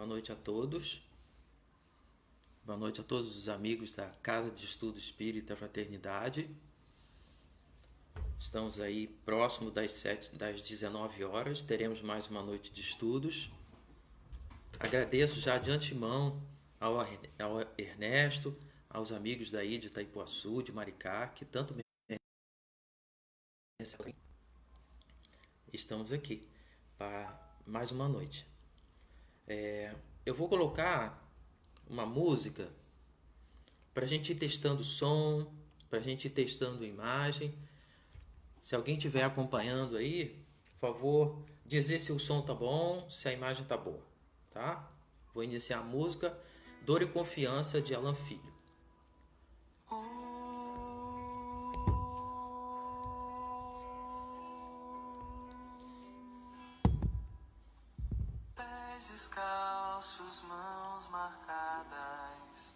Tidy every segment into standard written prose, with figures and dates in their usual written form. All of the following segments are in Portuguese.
Boa noite a todos. Boa noite a todos os amigos da Casa de Estudo Espírita Fraternidade. Estamos aí próximo das 19 horas. Teremos mais uma noite de estudos. Agradeço já de antemão ao Ernesto, aos amigos daí de Itaipuaçu, de Maricá, que tanto me recebem. Estamos aqui para mais uma noite. Eu vou colocar uma música para a gente ir testando som, para a gente ir testando imagem. Se alguém estiver acompanhando aí, por favor, dizer se o som tá bom, se a imagem tá boa, tá? Vou iniciar a música Dor e Confiança de Alan Filho. Pés descalços, mãos marcadas,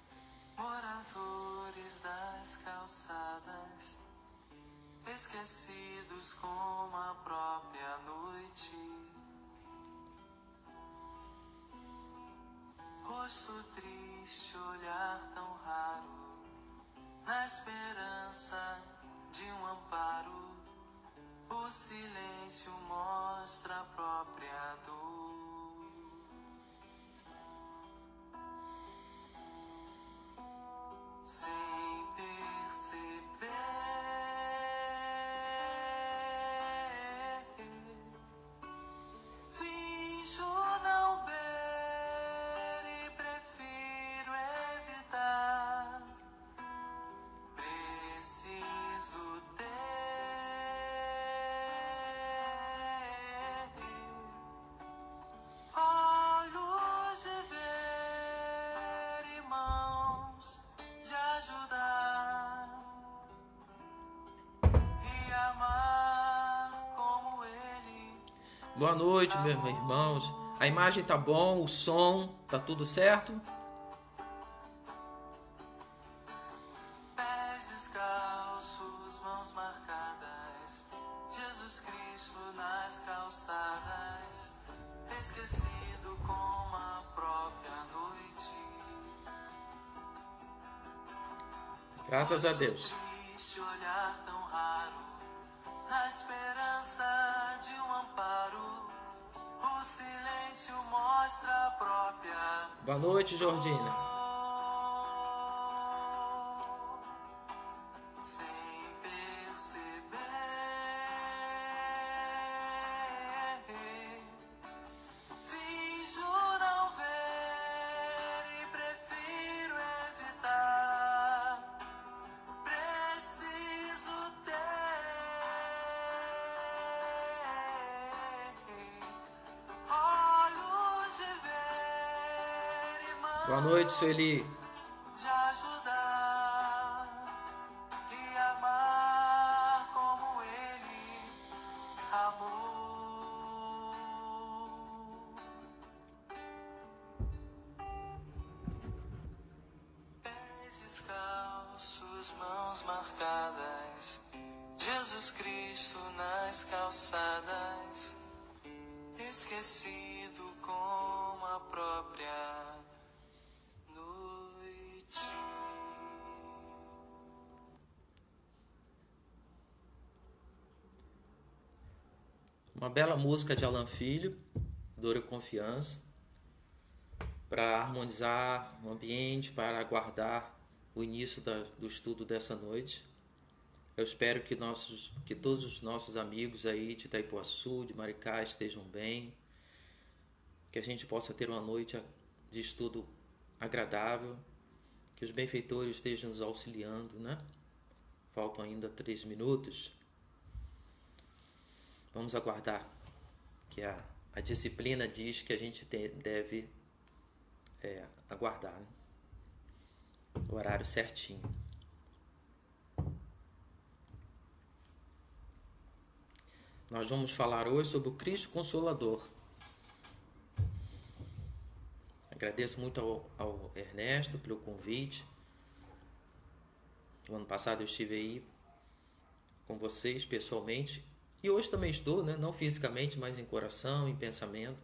moradores das calçadas, esquecidos como a própria noite. Rosto triste, olhar tão raro, na esperança de um amparo. O silêncio mostra a própria dor. Sem perceber, finjo não ver e prefiro evitar. Preciso ter olhos de ver e mãos de ajudar e amar como ele. Boa noite, meus irmãos. A imagem tá bom, o som tá tudo certo? Pés descalços, mãos marcadas, Jesus Cristo nas calçadas, esquecido como a própria noite. Graças a Deus. Triste olhar tão raro, na esperança de um amparo. O silêncio mostra a própria Boa noite, Jordina. sem perceber. Finjo não ver e prefiro evitar. Preciso ter olhos de ver e mãos Boa noite, Sueli. de ajudar e amar como ele amou. Pés descalços, mãos marcadas, Jesus Cristo nas calçadas, esquecido como a própria noite. Uma bela música de Alan Filho, Dor e Confiança, para harmonizar o ambiente, para aguardar o início do estudo dessa noite. Eu espero que todos os nossos amigos aí de Itaipuaçu, de Maricá estejam bem, que a gente possa ter uma noite de estudo agradável, que os benfeitores estejam nos auxiliando, né? Faltam ainda 3 minutos. Vamos aguardar, que a disciplina diz que a gente deve aguardar, né? O horário certinho. Nós vamos falar hoje sobre o Cristo Consolador. Agradeço muito ao Ernesto pelo convite. O ano passado eu estive aí com vocês pessoalmente. E hoje também estou, né? Não fisicamente, mas em coração, em pensamento.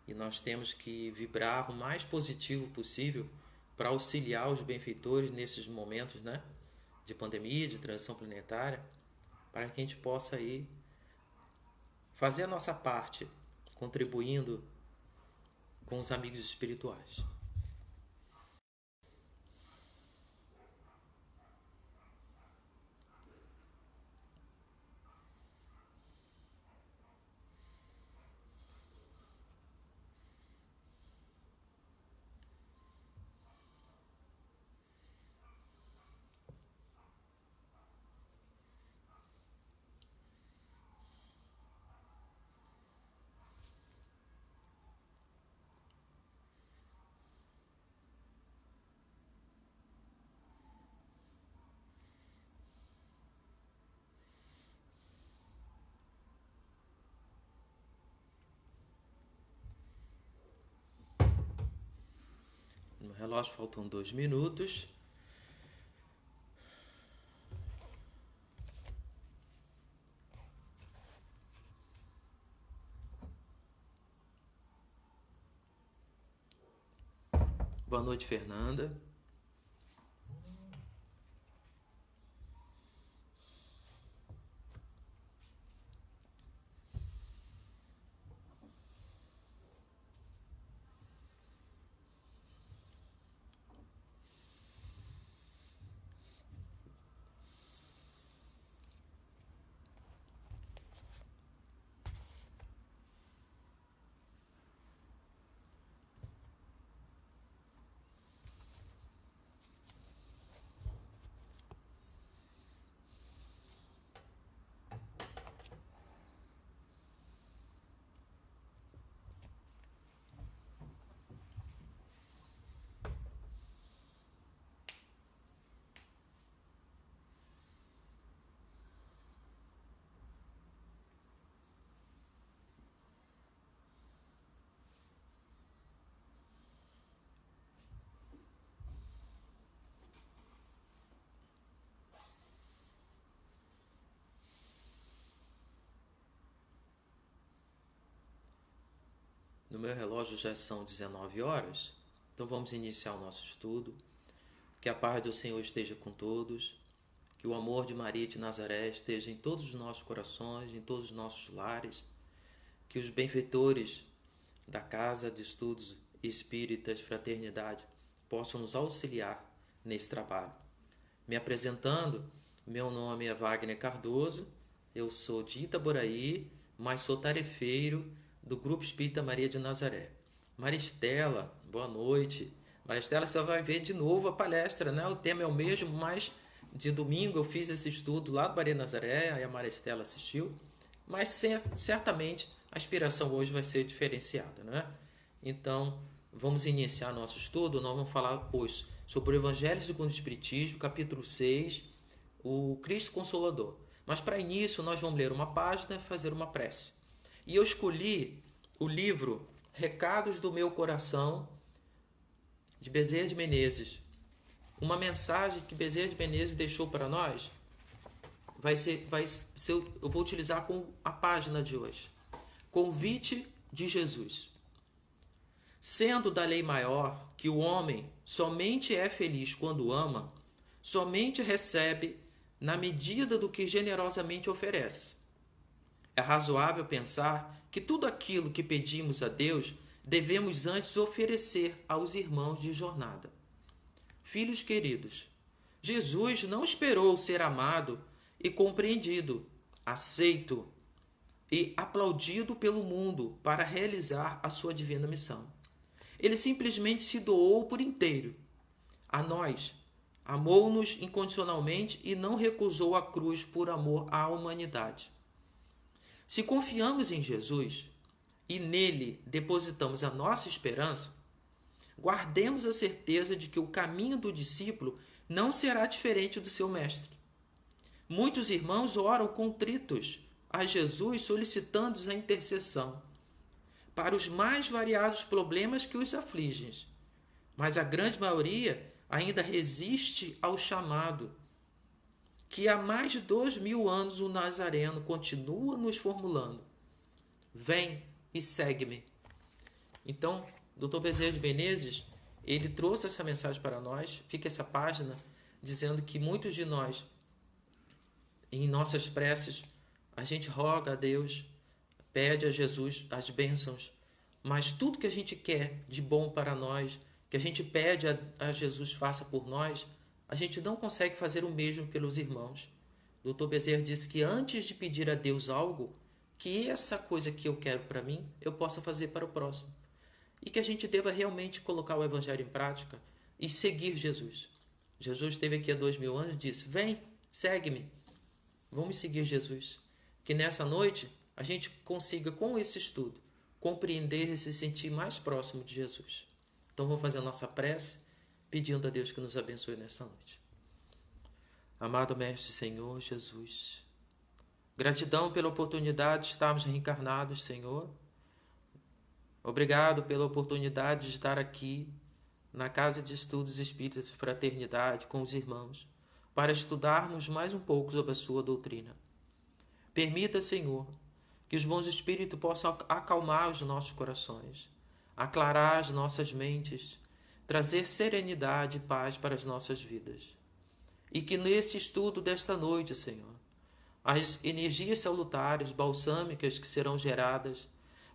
e nós temos que vibrar o mais positivo possível para auxiliar os benfeitores nesses momentos, né, de pandemia, de transição planetária, para que a gente possa aí fazer a nossa parte, contribuindo com os amigos espirituais. No relógio faltam 2 minutos. Boa noite, Fernanda. No meu relógio já são 19 horas, então vamos iniciar o nosso estudo. Que a paz do Senhor esteja com todos, que o amor de Maria de Nazaré esteja em todos os nossos corações, em todos os nossos lares, que os benfeitores da Casa de Estudos Espíritas Fraternidade possam nos auxiliar nesse trabalho. Me apresentando, meu nome é Wagner Cardoso, eu sou de Itaboraí, mas sou tarefeiro do Grupo Espírita Maria de Nazaré. Maristela, boa noite. Maristela, você vai ver de novo a palestra, né? O tema é o mesmo, mas de domingo eu fiz esse estudo lá do Maria de Nazaré, aí a Maristela assistiu, mas certamente a inspiração hoje vai ser diferenciada, né? Então, vamos iniciar nosso estudo. Nós vamos falar hoje sobre o Evangelho segundo o Espiritismo, capítulo 6, o Cristo Consolador. Mas para início nós vamos ler uma página e fazer uma prece. E eu escolhi o livro Recados do Meu Coração, de Bezerra de Menezes. Uma mensagem que Bezerra de Menezes deixou para nós, eu vou utilizar com a página de hoje. Convite de Jesus. Sendo da lei maior que o homem somente é feliz quando ama, somente recebe na medida do que generosamente oferece. É razoável pensar que tudo aquilo que pedimos a Deus devemos antes oferecer aos irmãos de jornada. Filhos queridos, Jesus não esperou ser amado e compreendido, aceito e aplaudido pelo mundo para realizar a sua divina missão. Ele simplesmente se doou por inteiro a nós, amou-nos incondicionalmente e não recusou a cruz por amor à humanidade. Se confiamos em Jesus e nele depositamos a nossa esperança, guardemos a certeza de que o caminho do discípulo não será diferente do seu mestre. Muitos irmãos oram contritos a Jesus solicitando a intercessão para os mais variados problemas que os afligem, mas a grande maioria ainda resiste ao chamado que há mais de 2000 anos o Nazareno continua nos formulando. Vem e segue-me. Então, Dr. Bezerra de Menezes, ele trouxe essa mensagem para nós, fica essa página, dizendo que muitos de nós, em nossas preces, a gente roga a Deus, pede a Jesus as bênçãos, mas tudo que a gente quer de bom para nós, que a gente pede a Jesus faça por nós, a gente não consegue fazer o mesmo pelos irmãos. Dr. Bezerra disse que antes de pedir a Deus algo, que essa coisa que eu quero para mim, eu possa fazer para o próximo. E que a gente deva realmente colocar o Evangelho em prática e seguir Jesus. Jesus esteve aqui há 2000 anos e disse, vem, segue-me. Vamos seguir Jesus. Que nessa noite a gente consiga, com esse estudo, compreender e se sentir mais próximo de Jesus. Então vamos fazer a nossa prece, pedindo a Deus que nos abençoe nesta noite. Amado Mestre Senhor Jesus, gratidão pela oportunidade de estarmos reencarnados, Senhor. Obrigado pela oportunidade de estar aqui na Casa de Estudos Espíritas de Fraternidade com os irmãos, para estudarmos mais um pouco sobre a sua doutrina. Permita, Senhor, que os bons espíritos possam acalmar os nossos corações, aclarar as nossas mentes, trazer serenidade e paz para as nossas vidas. E que nesse estudo desta noite, Senhor, as energias salutares, balsâmicas que serão geradas,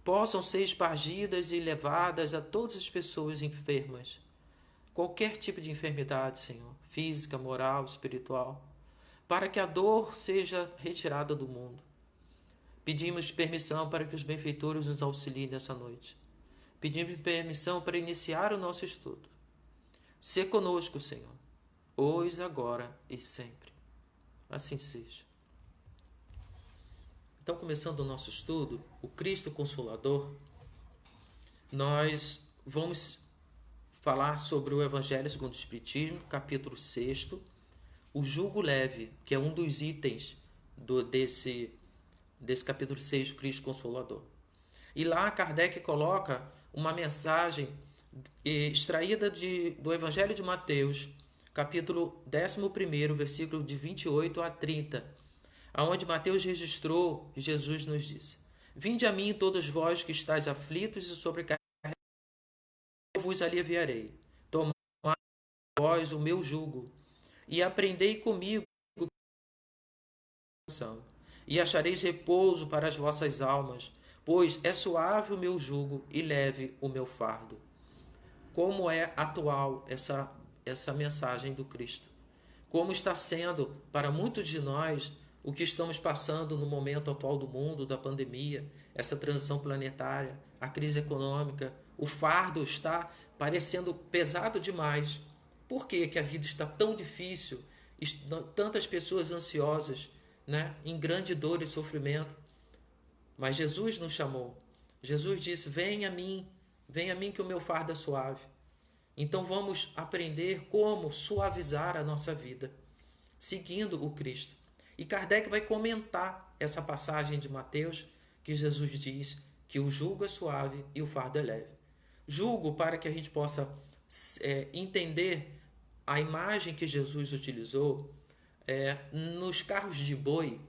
possam ser espargidas e levadas a todas as pessoas enfermas. Qualquer tipo de enfermidade, Senhor, física, moral, espiritual, para que a dor seja retirada do mundo. Pedimos permissão para que os benfeitores nos auxiliem nessa noite. Pedimos permissão para iniciar o nosso estudo. Sê conosco, Senhor, hoje, agora e sempre. Assim seja. Então, começando o nosso estudo, o Cristo Consolador, nós vamos falar sobre o Evangelho segundo o Espiritismo, capítulo 6, o jugo leve, que é um dos itens desse capítulo 6, Cristo Consolador. E lá Kardec coloca uma mensagem extraída do Evangelho de Mateus, capítulo 11, versículo de 28 a 30, aonde Mateus registrou, Jesus nos disse: Vinde a mim todos vós que estáis aflitos e sobrecarregados, eu vos aliviarei. Tomai vós o meu jugo e aprendei comigo, e achareis repouso para as vossas almas, pois é suave o meu jugo e leve o meu fardo. Como é atual essa mensagem do Cristo? Como está sendo para muitos de nós o que estamos passando no momento atual do mundo, da pandemia, essa transição planetária, a crise econômica, o fardo está parecendo pesado demais. Por que a vida está tão difícil? Tantas pessoas ansiosas, né, em grande dor e sofrimento. Mas Jesus nos chamou. Jesus disse, vem a mim que o meu fardo é suave. Então vamos aprender como suavizar a nossa vida, seguindo o Cristo. E Kardec vai comentar essa passagem de Mateus, que Jesus diz que o jugo é suave e o fardo é leve. Jugo, para que a gente possa entender a imagem que Jesus utilizou, nos carros de boi,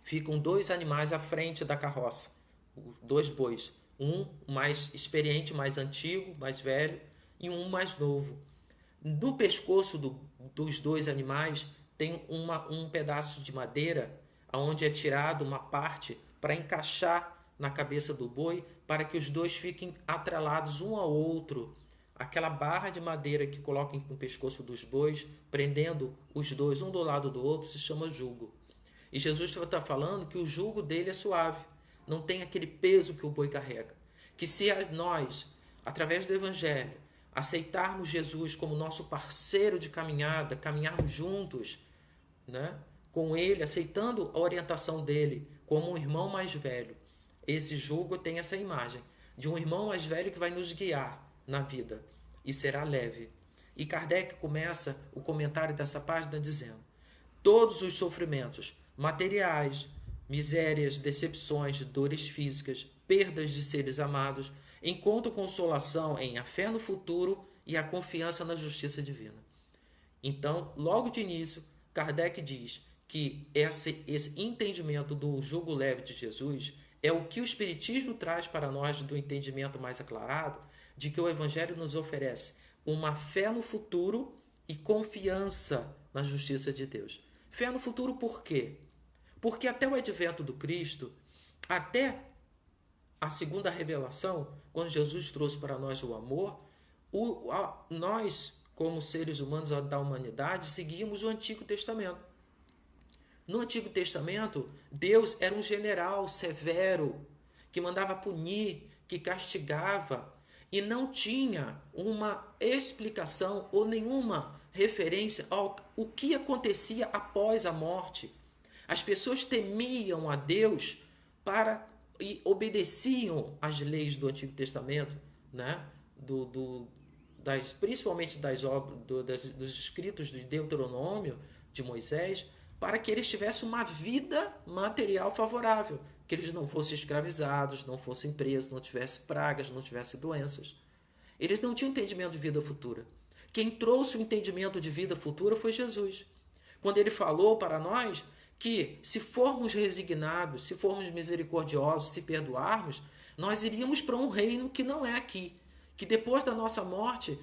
ficam dois animais à frente da carroça, dois bois, um mais experiente, mais antigo, mais velho, e um mais novo. No pescoço dos dois animais tem um pedaço de madeira, onde é tirado uma parte para encaixar na cabeça do boi, para que os dois fiquem atrelados um ao outro. Aquela barra de madeira que colocam no pescoço dos bois, prendendo os dois um do lado do outro, se chama jugo. E Jesus está falando que o jugo dele é suave, não tem aquele peso que o boi carrega. Que se nós, através do Evangelho, aceitarmos Jesus como nosso parceiro de caminhada, caminharmos juntos, né, com ele, aceitando a orientação dele como um irmão mais velho, esse jugo tem essa imagem de um irmão mais velho que vai nos guiar na vida e será leve. E Kardec começa o comentário dessa página dizendo: todos os sofrimentos materiais, misérias, decepções, dores físicas, perdas de seres amados, encontram consolação em a fé no futuro e a confiança na justiça divina. Então, logo de início, Kardec diz que esse entendimento do jugo leve de Jesus é o que o Espiritismo traz para nós do entendimento mais aclarado, de que o Evangelho nos oferece uma fé no futuro e confiança na justiça de Deus. Fé no futuro por quê? Porque até o advento do Cristo, até a segunda revelação, quando Jesus trouxe para nós o amor, nós, como seres humanos da humanidade, seguimos o Antigo Testamento. No Antigo Testamento, Deus era um general severo, que mandava punir, que castigava, e não tinha uma explicação ou nenhuma referência ao que acontecia após a morte. As pessoas temiam a Deus e obedeciam às leis do Antigo Testamento, né? Principalmente dos escritos de Deuteronômio, de Moisés, para que eles tivessem uma vida material favorável, que eles não fossem escravizados, não fossem presos, não tivessem pragas, não tivessem doenças. Eles não tinham entendimento de vida futura. Quem trouxe o entendimento de vida futura foi Jesus. Quando ele falou para nós que se formos resignados, se formos misericordiosos, se perdoarmos, nós iríamos para um reino que não é aqui. Que depois da nossa morte,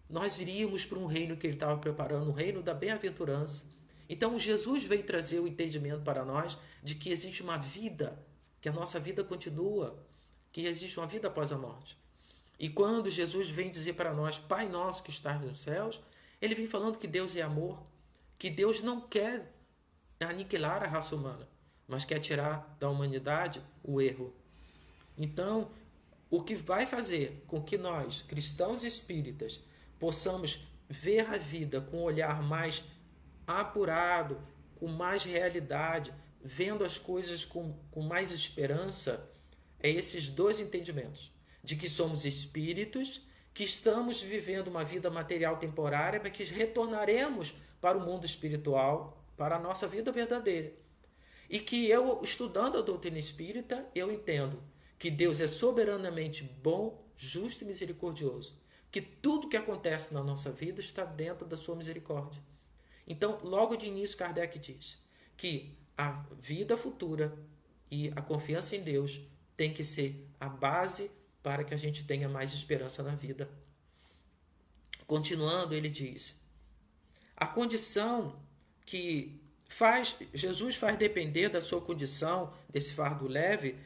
nós iríamos para um reino que ele estava preparando, o reino da bem-aventurança. Então Jesus veio trazer o entendimento para nós de que existe uma vida, que a nossa vida continua, que existe uma vida após a morte. E quando Jesus vem dizer para nós, Pai nosso que estás nos céus, ele vem falando que Deus é amor, que Deus não quer aniquilar a raça humana, mas quer tirar da humanidade o erro. Então, o que vai fazer com que nós, cristãos espíritas, possamos ver a vida com um olhar mais apurado, com mais realidade, vendo as coisas com mais esperança, é esses dois entendimentos. De que somos espíritos, que estamos vivendo uma vida material temporária, mas que retornaremos para o mundo espiritual, para a nossa vida verdadeira. E que eu, estudando a doutrina espírita, eu entendo que Deus é soberanamente bom, justo e misericordioso. Que tudo que acontece na nossa vida está dentro da sua misericórdia. Então, logo de início, Kardec diz que a vida futura e a confiança em Deus tem que ser a base para que a gente tenha mais esperança na vida. Continuando, ele diz: a condição que Jesus faz depender da sua condição, desse fardo leve,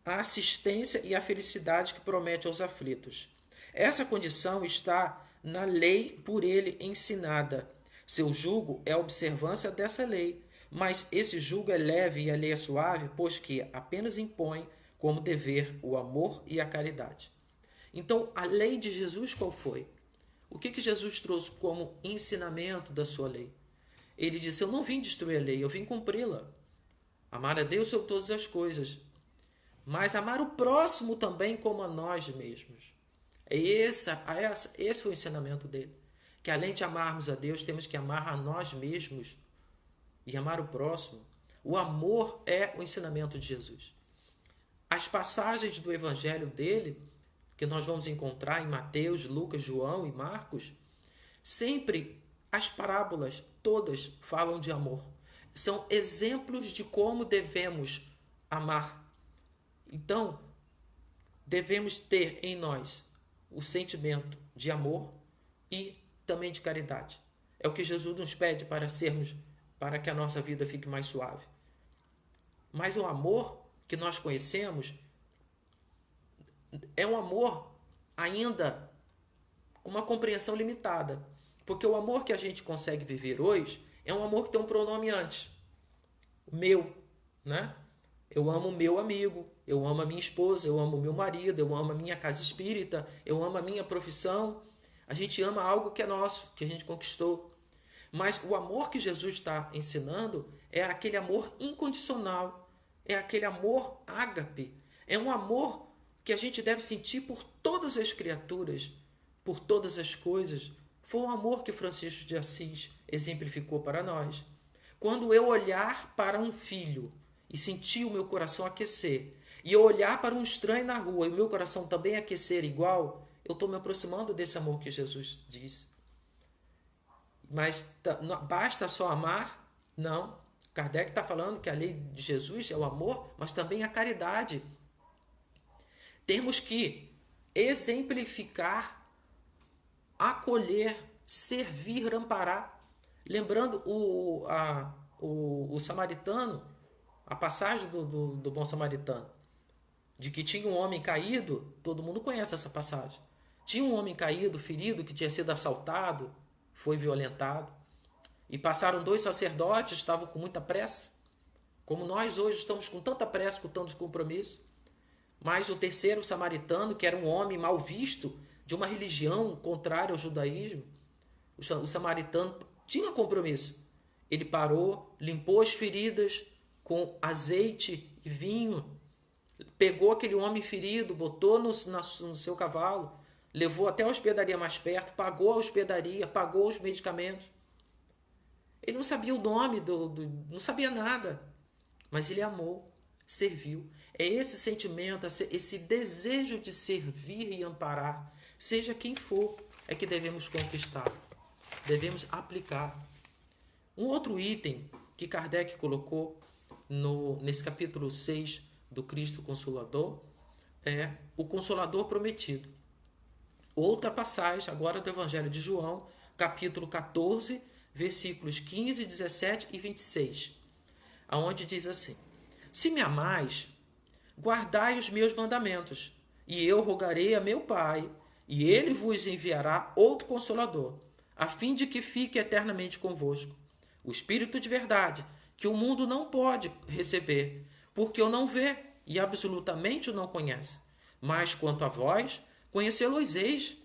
a assistência e a felicidade que promete aos aflitos. Essa condição está na lei por ele ensinada. Seu jugo é a observância dessa lei, mas esse jugo é leve e a lei é suave, pois que apenas impõe como dever o amor e a caridade. Então, a lei de Jesus qual foi? O que Jesus trouxe como ensinamento da sua lei? Ele disse, eu não vim destruir a lei, eu vim cumpri-la. Amar a Deus sobre todas as coisas, mas amar o próximo também como a nós mesmos. Esse foi o ensinamento dele. Que além de amarmos a Deus, temos que amar a nós mesmos e amar o próximo. O amor é o ensinamento de Jesus. As passagens do evangelho dele, que nós vamos encontrar em Mateus, Lucas, João e Marcos, sempre as parábolas todas falam de amor. São exemplos de como devemos amar. Então, devemos ter em nós o sentimento de amor e também de caridade. É o que Jesus nos pede para que a nossa vida fique mais suave. Mas o amor que nós conhecemos é um amor ainda com uma compreensão limitada. Porque o amor que a gente consegue viver hoje é um amor que tem um pronome antes. Meu, né? Eu amo o meu amigo, eu amo a minha esposa, eu amo o meu marido, eu amo a minha casa espírita, eu amo a minha profissão. A gente ama algo que é nosso, que a gente conquistou. Mas o amor que Jesus está ensinando é aquele amor incondicional, é aquele amor ágape, é um amor que a gente deve sentir por todas as criaturas, por todas as coisas. Foi um amor que Francisco de Assis exemplificou para nós. Quando eu olhar para um filho e sentir o meu coração aquecer, e eu olhar para um estranho na rua e o meu coração também aquecer igual, eu estou me aproximando desse amor que Jesus diz. Mas basta só amar? Não. Kardec está falando que a lei de Jesus é o amor, mas também a caridade. temos que exemplificar, acolher, servir, amparar. Lembrando o samaritano, a passagem do bom samaritano, de que tinha um homem caído, todo mundo conhece essa passagem. Tinha um homem caído, ferido, que tinha sido assaltado, foi violentado. E passaram 2 sacerdotes, estavam com muita pressa, como nós hoje estamos com tanta pressa, com tantos compromissos. Mas o terceiro, o samaritano, que era um homem mal visto, de uma religião contrária ao judaísmo, o samaritano tinha compromisso. Ele parou, limpou as feridas com azeite e vinho, pegou aquele homem ferido, botou no seu cavalo, levou até a hospedaria mais perto, pagou a hospedaria, pagou os medicamentos. Ele não sabia o nome, não sabia nada, mas ele amou, serviu. É esse sentimento, esse desejo de servir e amparar, seja quem for, é que devemos conquistar, devemos aplicar. Um outro item que Kardec colocou nesse capítulo 6 do Cristo Consolador é o Consolador Prometido. Outra passagem agora do Evangelho de João, capítulo 14, versículos 15, 17 e 26, aonde diz assim: se me amais, guardai os meus mandamentos, e eu rogarei a meu Pai, e ele vos enviará outro Consolador, a fim de que fique eternamente convosco, o Espírito de verdade, que o mundo não pode receber, porque o não vê e absolutamente o não conhece. Mas quanto a vós, conhecê-los-eis,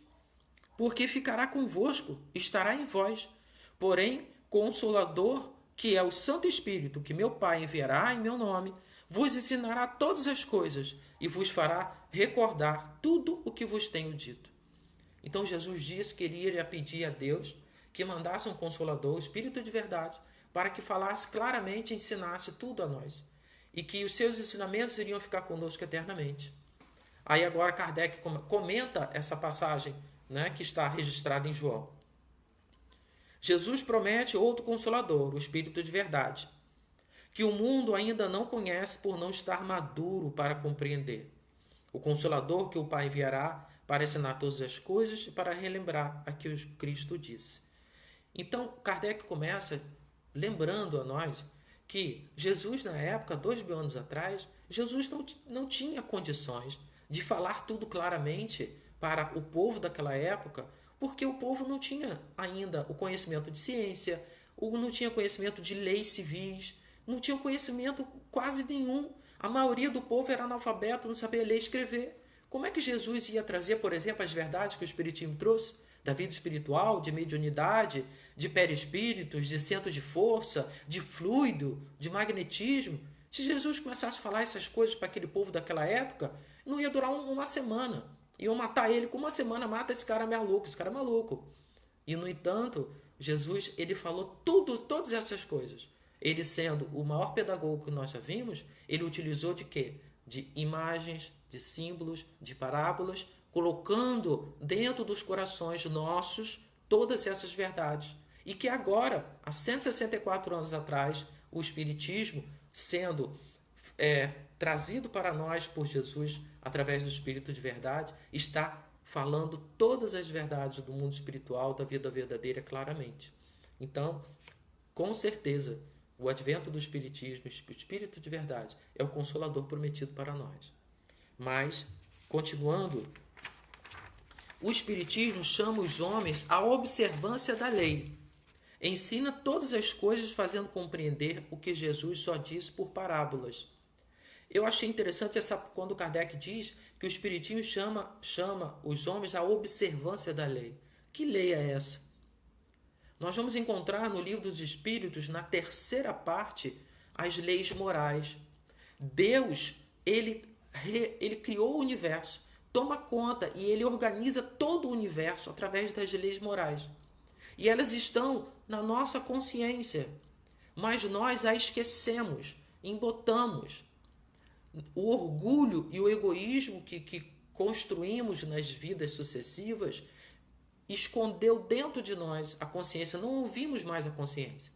porque ficará convosco, estará em vós. Porém, Consolador, que é o Santo Espírito, que meu Pai enviará em meu nome, vos ensinará todas as coisas e vos fará recordar tudo o que vos tenho dito. Então Jesus disse que ele iria pedir a Deus que mandasse um Consolador, o Espírito de verdade, para que falasse claramente e ensinasse tudo a nós. E que os seus ensinamentos iriam ficar conosco eternamente. Aí agora Kardec comenta essa passagem, né, que está registrada em João. Jesus promete outro Consolador, o Espírito de verdade, que o mundo ainda não conhece por não estar maduro para compreender. O Consolador que o Pai enviará para ensinar todas as coisas e para relembrar a que o Cristo disse. Então, Kardec começa lembrando a nós que Jesus, na época, 2000 anos atrás, Jesus não tinha condições de falar tudo claramente para o povo daquela época, porque o povo não tinha ainda o conhecimento de ciência, não tinha conhecimento de leis civis, não tinha conhecimento quase nenhum. A maioria do povo era analfabeto, não sabia ler e escrever. Como é que Jesus ia trazer, por exemplo, as verdades que o Espiritismo trouxe? Da vida espiritual, de mediunidade, de perispíritos, de centro de força, de fluido, de magnetismo. Se Jesus começasse a falar essas coisas para aquele povo daquela época, não ia durar uma semana. Iam matar ele com uma semana, mata esse cara maluco, esse cara é maluco. E, no entanto, Jesus ele falou todas essas coisas. Ele sendo o maior pedagogo que nós já vimos, ele utilizou de quê? De imagens, de símbolos, de parábolas, colocando dentro dos corações nossos todas essas verdades. E que agora, há 164 anos atrás, o Espiritismo, sendo trazido para nós por Jesus, através do Espírito de verdade, está falando todas as verdades do mundo espiritual, da vida verdadeira, claramente. Então, com certeza, o advento do Espiritismo, o Espírito de verdade, é o Consolador prometido para nós. Mas, continuando, o Espiritismo chama os homens à observância da lei. Ensina todas as coisas fazendo compreender o que Jesus só disse por parábolas. Eu achei interessante quando Kardec diz que o Espiritismo chama os homens à observância da lei. Que lei é essa? Nós vamos encontrar no Livro dos Espíritos, na terceira parte, as leis morais. Deus, ele criou o universo, toma conta e ele organiza todo o universo através das leis morais. E elas estão na nossa consciência, mas nós a esquecemos, embotamos. O orgulho e o egoísmo que construímos nas vidas sucessivas escondeu dentro de nós a consciência, não ouvimos mais a consciência.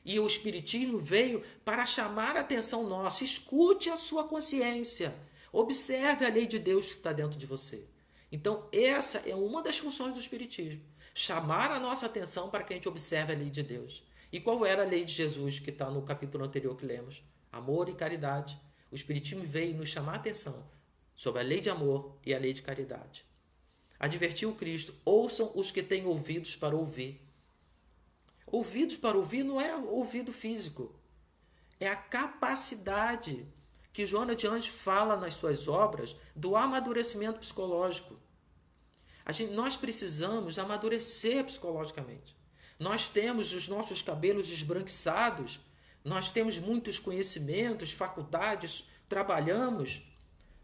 E o Espiritismo veio para chamar a atenção nossa. Escute a sua consciência. Observe a lei de Deus que está dentro de você. Então, essa é uma das funções do Espiritismo. Chamar a nossa atenção para que a gente observe a lei de Deus. E qual era a lei de Jesus que está no capítulo anterior que lemos? Amor e caridade. O Espiritismo veio nos chamar a atenção sobre a lei de amor e a lei de caridade. Advertiu Cristo: ouçam os que têm ouvidos para ouvir. Ouvidos para ouvir não é ouvido físico. É a capacidade que Joana de Anjos fala nas suas obras do amadurecimento psicológico. Nós precisamos amadurecer psicologicamente. Nós temos os nossos cabelos esbranquiçados, nós temos muitos conhecimentos, faculdades, trabalhamos,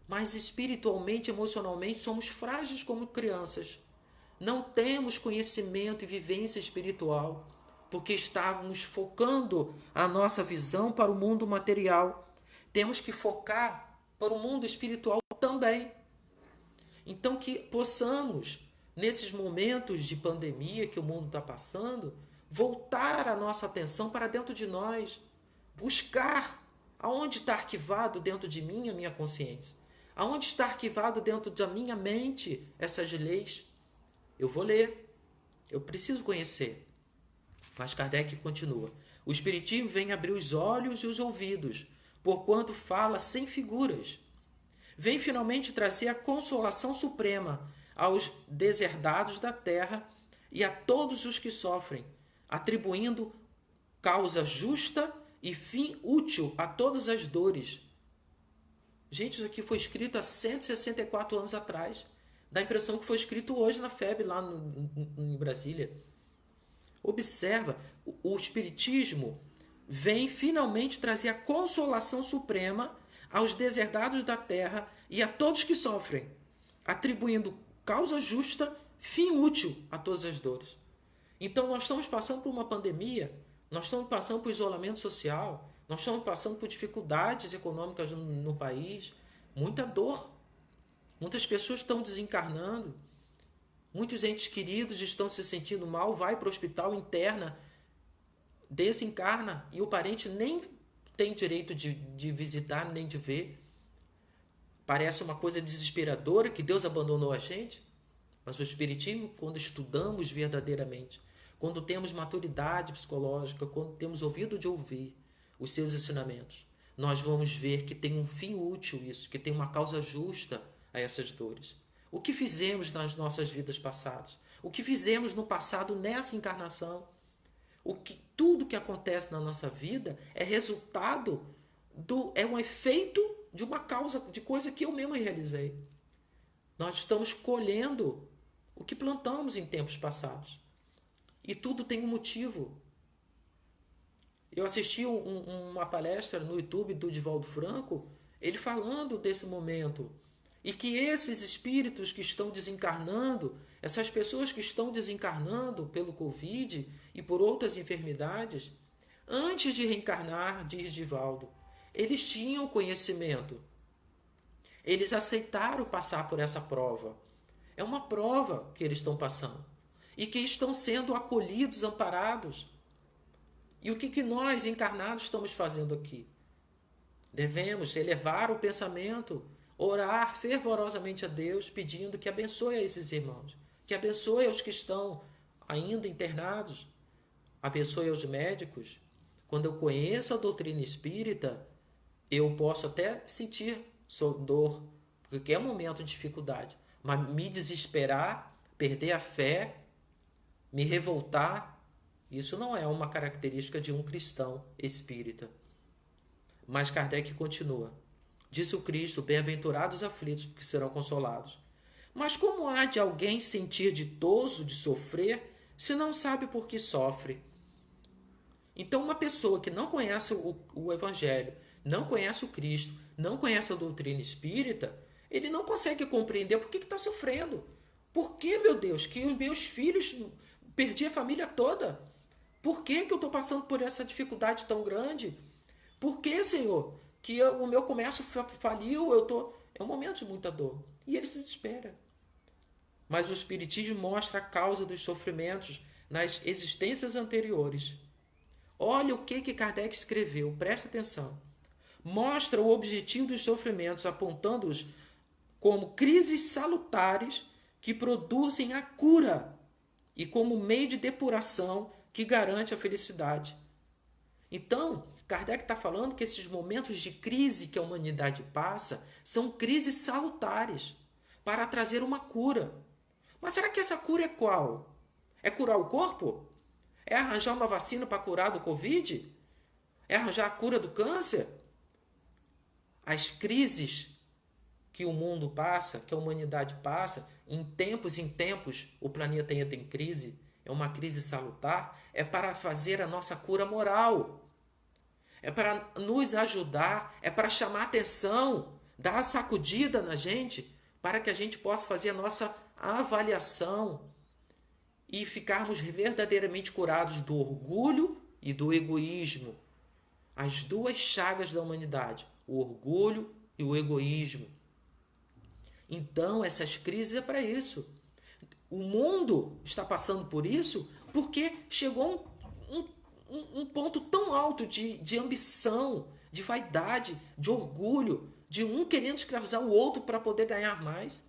mas espiritualmente, emocionalmente, somos frágeis como crianças. Não temos conhecimento e vivência espiritual, porque estávamos focando a nossa visão para o mundo material. Temos que focar para o mundo espiritual também. Então, que possamos, nesses momentos de pandemia que o mundo está passando, voltar a nossa atenção para dentro de nós, buscar aonde está arquivado dentro de mim a minha consciência, aonde está arquivado dentro da minha mente essas leis. Eu vou ler, eu preciso conhecer. Mas Kardec continua: o Espiritismo vem abrir os olhos e os ouvidos, porquanto fala sem figuras. Vem finalmente trazer a consolação suprema aos deserdados da terra e a todos os que sofrem, atribuindo causa justa e fim útil a todas as dores. Gente, isso aqui foi escrito há 164 anos atrás. Dá a impressão que foi escrito hoje na FEB, lá em Brasília. Observa, o Espiritismo vem finalmente trazer a consolação suprema aos deserdados da terra e a todos que sofrem, atribuindo causa justa, fim útil a todas as dores. Então nós estamos passando por uma pandemia, nós estamos passando por isolamento social, nós estamos passando por dificuldades econômicas no país, muita dor. Muitas pessoas estão desencarnando, muitos entes queridos estão se sentindo mal, vai para o hospital, interna, desencarna e o parente nem tem direito de visitar nem de ver. Parece uma coisa desesperadora que Deus abandonou a gente, mas o Espiritismo, quando estudamos verdadeiramente, quando temos maturidade psicológica, quando temos ouvido de ouvir os seus ensinamentos, nós vamos ver que tem um fim útil isso, que tem uma causa justa a essas dores. O que fizemos nas nossas vidas passadas? O que fizemos no passado nessa encarnação? Tudo que acontece na nossa vida é resultado é um efeito de uma causa, de coisa que eu mesmo realizei. Nós estamos colhendo o que plantamos em tempos passados. E tudo tem um motivo. Eu assisti uma palestra no YouTube do Divaldo Franco, ele falando desse momento. E que esses espíritos que estão desencarnando, essas pessoas que estão desencarnando pelo Covid e por outras enfermidades, antes de reencarnar, diz Divaldo, eles tinham conhecimento. Eles aceitaram passar por essa prova. É uma prova que eles estão passando. E que estão sendo acolhidos, amparados. E o que nós, encarnados, estamos fazendo aqui? Devemos elevar o pensamento, orar fervorosamente a Deus, pedindo que abençoe a esses irmãos, que abençoe os que estão ainda internados, abençoe aos médicos. Quando eu conheço a doutrina espírita, eu posso até sentir dor, porque é um momento de dificuldade, mas me desesperar, perder a fé, me revoltar, isso não é uma característica de um cristão espírita. Mas Kardec continua. Disse o Cristo: bem-aventurados os aflitos, porque serão consolados. Mas como há de alguém sentir ditoso de sofrer, se não sabe por que sofre? Então, uma pessoa que não conhece o Evangelho, não conhece o Cristo, não conhece a doutrina espírita, ele não consegue compreender por que está sofrendo. Por que, meu Deus, que os meus filhos, perdi a família toda? Por que eu estou passando por essa dificuldade tão grande? Por que, Senhor, que o meu comércio faliu, é um momento de muita dor. E ele se desespera. Mas o Espiritismo mostra a causa dos sofrimentos nas existências anteriores. Olha o que Kardec escreveu, presta atenção. mostra o objetivo dos sofrimentos, apontando-os como crises salutares que produzem a cura e como meio de depuração que garante a felicidade. Então, Kardec está falando que esses momentos de crise que a humanidade passa são crises salutares para trazer uma cura. Mas será que essa cura é qual? É curar o corpo? É arranjar uma vacina para curar do Covid? É arranjar a cura do câncer? As crises que o mundo passa, que a humanidade passa, em tempos, o planeta entra em crise, é uma crise salutar, é para fazer a nossa cura moral. É para nos ajudar, é para chamar atenção, dar uma sacudida na gente, para que a gente possa fazer a nossa avaliação e ficarmos verdadeiramente curados do orgulho e do egoísmo. As duas chagas da humanidade, o orgulho e o egoísmo. Então, essas crises é para isso. O mundo está passando por isso porque chegou um ponto tão alto de ambição, de vaidade, de orgulho, de um querendo escravizar o outro para poder ganhar mais.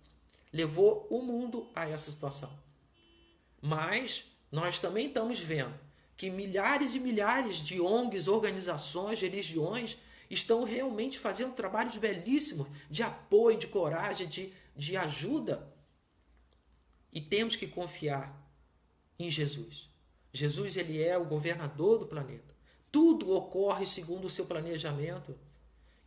Levou o mundo a essa situação. Mas nós também estamos vendo que milhares e milhares de ONGs, organizações, religiões estão realmente fazendo trabalhos belíssimos de apoio, de coragem, de ajuda. E temos que confiar em Jesus. Jesus, ele é o governador do planeta. Tudo ocorre segundo o seu planejamento.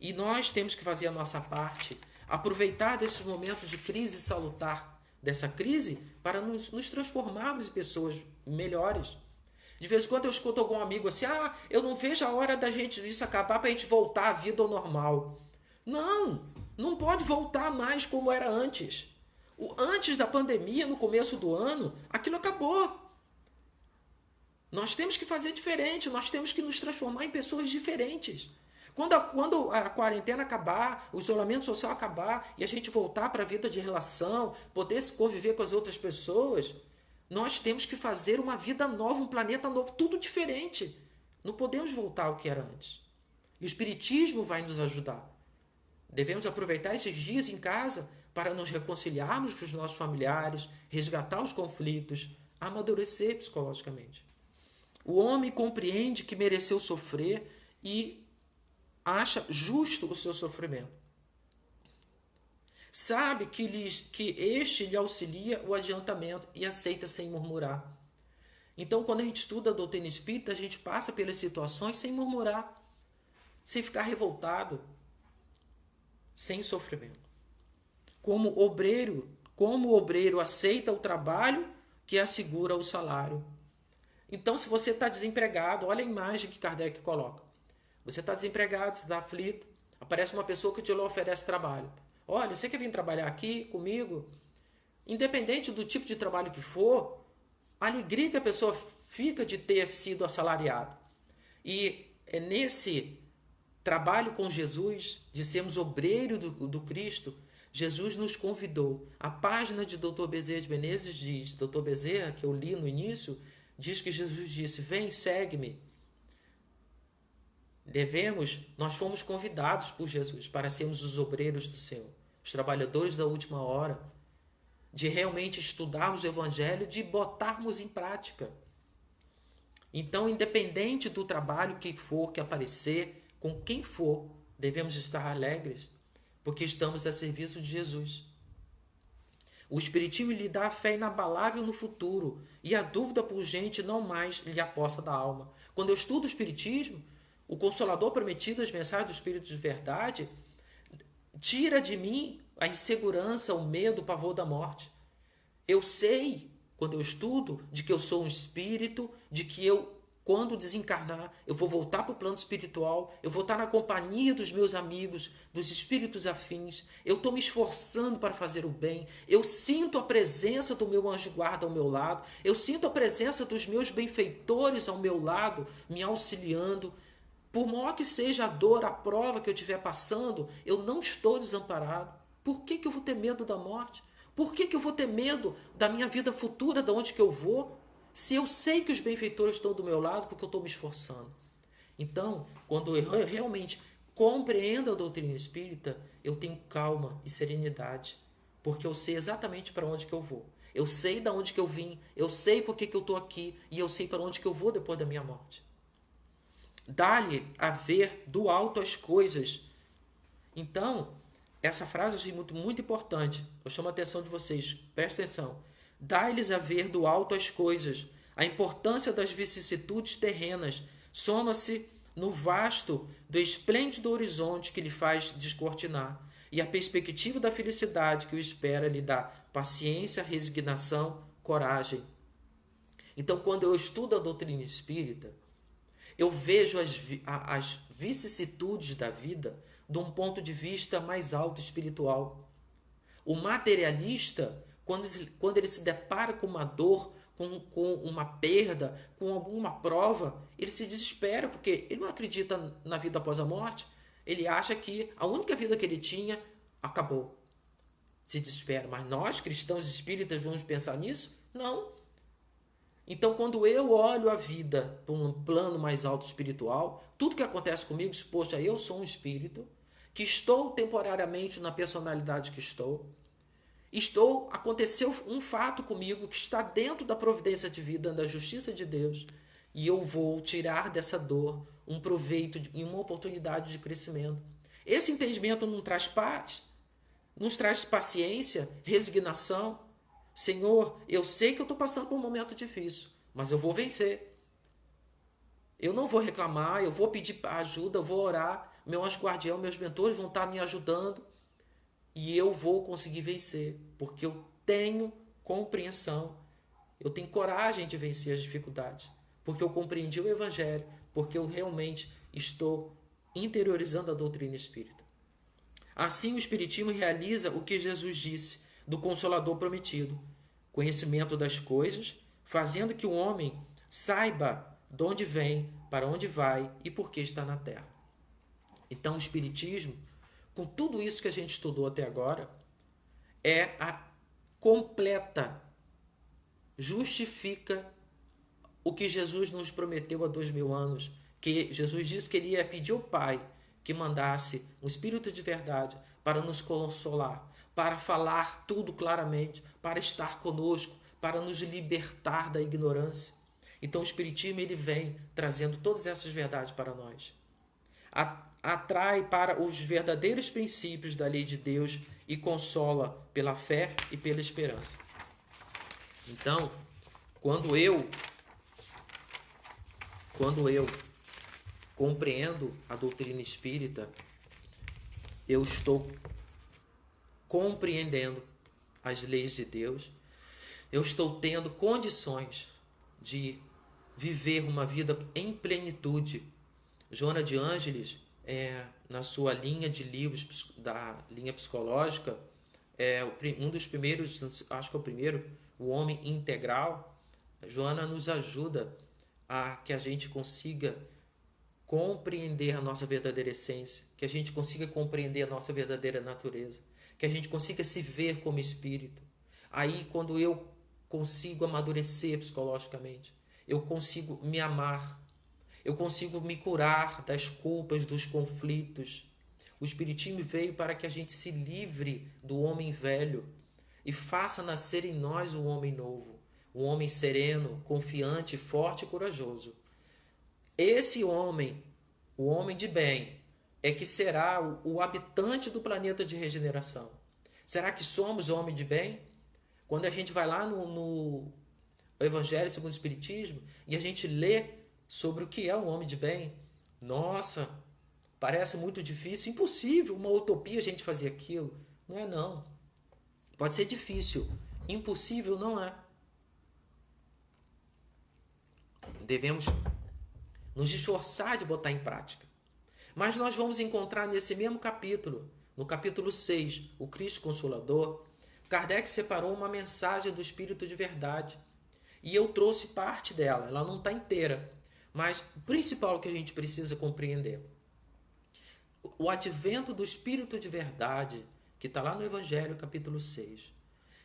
E nós temos que fazer a nossa parte, aproveitar desses momentos de crise salutar, dessa crise, para nos transformarmos em pessoas melhores. De vez em quando eu escuto algum amigo assim, eu não vejo a hora da gente isso acabar para a gente voltar à vida ao normal. Não pode voltar mais como era antes. Antes da pandemia, no começo do ano, aquilo acabou. Nós temos que fazer diferente, nós temos que nos transformar em pessoas diferentes. Quando a quarentena acabar, o isolamento social acabar e a gente voltar para a vida de relação, poder se conviver com as outras pessoas, nós temos que fazer uma vida nova, um planeta novo, tudo diferente. Não podemos voltar ao que era antes. E o Espiritismo vai nos ajudar. Devemos aproveitar esses dias em casa para nos reconciliarmos com os nossos familiares, resgatar os conflitos, amadurecer psicologicamente. O homem compreende que mereceu sofrer e acha justo o seu sofrimento. Sabe que este lhe auxilia o adiantamento e aceita sem murmurar. Então, quando a gente estuda a doutrina espírita, a gente passa pelas situações sem murmurar, sem ficar revoltado, sem sofrimento. Como o obreiro aceita o trabalho que assegura o salário. Então, se você está desempregado, olha a imagem que Kardec coloca. Você está desempregado, você está aflito, aparece uma pessoa que te oferece trabalho. Olha, você quer vir trabalhar aqui comigo? Independente do tipo de trabalho que for, a alegria que a pessoa fica de ter sido assalariado. E é nesse trabalho com Jesus, de sermos obreiro do Cristo, Jesus nos convidou. A página de Dr. Bezerra de Menezes diz, Dr. Bezerra, que eu li no início, diz que Jesus disse, vem, segue-me. Nós fomos convidados por Jesus para sermos os obreiros do Senhor, os trabalhadores da última hora, de realmente estudarmos o Evangelho, de botarmos em prática. Então, independente do trabalho que for, que aparecer, com quem for, devemos estar alegres, porque estamos a serviço de Jesus. O Espiritismo lhe dá a fé inabalável no futuro, e a dúvida pungente não mais lhe aposta da alma. Quando eu estudo o Espiritismo, o Consolador prometido, as mensagens do Espírito de verdade, tira de mim a insegurança, o medo, o pavor da morte. Eu sei, quando eu estudo, de que eu sou um espírito, de que quando desencarnar, eu vou voltar para o plano espiritual, eu vou estar na companhia dos meus amigos, dos espíritos afins, eu estou me esforçando para fazer o bem, eu sinto a presença do meu anjo-guarda ao meu lado, eu sinto a presença dos meus benfeitores ao meu lado, me auxiliando. Por maior que seja a dor, a prova que eu estiver passando, eu não estou desamparado. Por que eu vou ter medo da morte? Por que eu vou ter medo da minha vida futura, de onde que eu vou? Se eu sei que os benfeitores estão do meu lado, porque eu estou me esforçando. Então, quando eu realmente compreendo a doutrina espírita, eu tenho calma e serenidade, porque eu sei exatamente para onde que eu vou. Eu sei de onde que eu vim, eu sei por que eu estou aqui e eu sei para onde que eu vou depois da minha morte. Dá-lhe a ver do alto as coisas. Então, essa frase eu achei muito importante. Eu chamo a atenção de vocês. Presta atenção. Dá-lhes a ver do alto as coisas. A importância das vicissitudes terrenas soma-se no vasto do esplêndido horizonte que lhe faz descortinar. E a perspectiva da felicidade que o espera lhe dá paciência, resignação, coragem. Então, quando eu estudo a doutrina espírita, eu vejo as vicissitudes da vida de um ponto de vista mais alto espiritual. O materialista, quando ele se depara com uma dor, com uma perda, com alguma prova, ele se desespera, porque ele não acredita na vida após a morte. Ele acha que a única vida que ele tinha acabou. Se desespera. Mas nós, cristãos espíritas, vamos pensar nisso? Não. Então, quando eu olho a vida por um plano mais alto espiritual, tudo que acontece comigo, poxa, eu sou um espírito, que estou temporariamente na personalidade que aconteceu um fato comigo que está dentro da providência divina, da justiça de Deus, e eu vou tirar dessa dor um proveito e uma oportunidade de crescimento. Esse entendimento nos traz paz, nos traz paciência, resignação. Senhor, eu sei que eu estou passando por um momento difícil, mas eu vou vencer. Eu não vou reclamar, eu vou pedir ajuda, eu vou orar. Meu anjo guardião, meus mentores vão estar me ajudando e eu vou conseguir vencer, porque eu tenho compreensão, eu tenho coragem de vencer as dificuldades, porque eu compreendi o Evangelho, porque eu realmente estou interiorizando a doutrina espírita. Assim, o Espiritismo realiza o que Jesus disse do Consolador prometido, conhecimento das coisas, fazendo que o homem saiba de onde vem, para onde vai e por que está na Terra. Então, o Espiritismo, com tudo isso que a gente estudou até agora, é a completa, justifica o que Jesus nos prometeu há 2000 anos, que Jesus disse que ele ia pedir ao Pai que mandasse um Espírito de verdade para nos consolar, para falar tudo claramente, para estar conosco, para nos libertar da ignorância. Então o Espiritismo ele vem trazendo todas essas verdades para nós. Atrai para os verdadeiros princípios da lei de Deus e consola pela fé e pela esperança. Então, quando eu compreendo a doutrina espírita, eu estou compreendendo as leis de Deus, eu estou tendo condições de viver uma vida em plenitude. Joana de Ângeles, na sua linha de livros da linha psicológica, um dos primeiros, acho que é o primeiro, o Homem Integral. Joana nos ajuda a que a gente consiga compreender a nossa verdadeira essência, que a gente consiga compreender a nossa verdadeira natureza, que a gente consiga se ver como espírito. Aí, quando eu consigo amadurecer psicologicamente, eu consigo me amar, eu consigo me curar das culpas, dos conflitos. O Espiritismo veio para que a gente se livre do homem velho e faça nascer em nós um homem novo, um homem sereno, confiante, forte e corajoso. Esse homem, o homem de bem, é que será o habitante do planeta de regeneração. Será que somos homem de bem? Quando a gente vai lá no Evangelho segundo o Espiritismo e a gente lê sobre o que é um homem de bem, nossa, parece muito difícil, impossível, uma utopia a gente fazer aquilo. Não é não. Pode ser difícil, impossível não é. Devemos nos esforçar de botar em prática. Mas nós vamos encontrar nesse mesmo capítulo, no capítulo 6, o Cristo Consolador, Kardec separou uma mensagem do Espírito de Verdade. E eu trouxe parte dela, ela não está inteira. Mas o principal que a gente precisa compreender, o advento do Espírito de Verdade, que está lá no Evangelho, capítulo 6.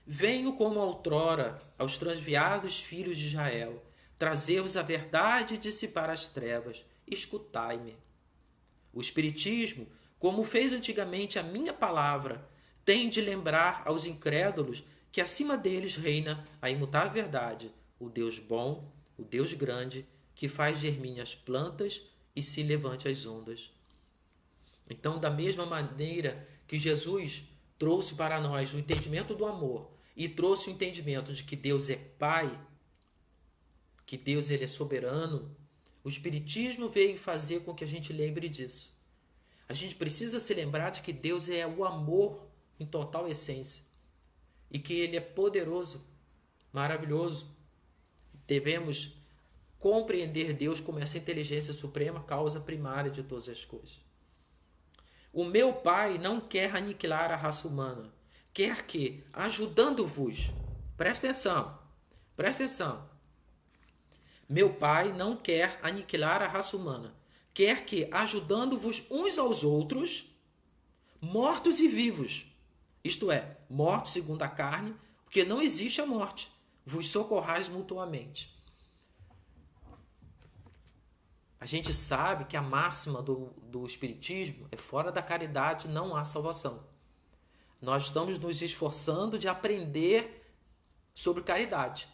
Venho como outrora aos transviados filhos de Israel, trazer-vos a verdade e dissipar as trevas. Escutai-me. O Espiritismo, como fez antigamente a minha palavra, tem de lembrar aos incrédulos que acima deles reina a imutável verdade, o Deus bom, o Deus grande, que faz germine as plantas e se levante as ondas. Então, da mesma maneira que Jesus trouxe para nós o entendimento do amor e trouxe o entendimento de que Deus é Pai, que Deus ele é soberano, o Espiritismo veio fazer com que a gente lembre disso. A gente precisa se lembrar de que Deus é o amor em total essência e que ele é poderoso, maravilhoso. Devemos compreender Deus como essa inteligência suprema, causa primária de todas as coisas. O meu Pai não quer aniquilar a raça humana, quer que, ajudando-vos, presta atenção, meu Pai não quer aniquilar a raça humana, quer que, ajudando-vos uns aos outros, mortos e vivos, isto é, mortos segundo a carne, porque não existe a morte, vos socorrais mutuamente. A gente sabe que a máxima do Espiritismo é fora da caridade não há salvação. Nós estamos nos esforçando de aprender sobre caridade.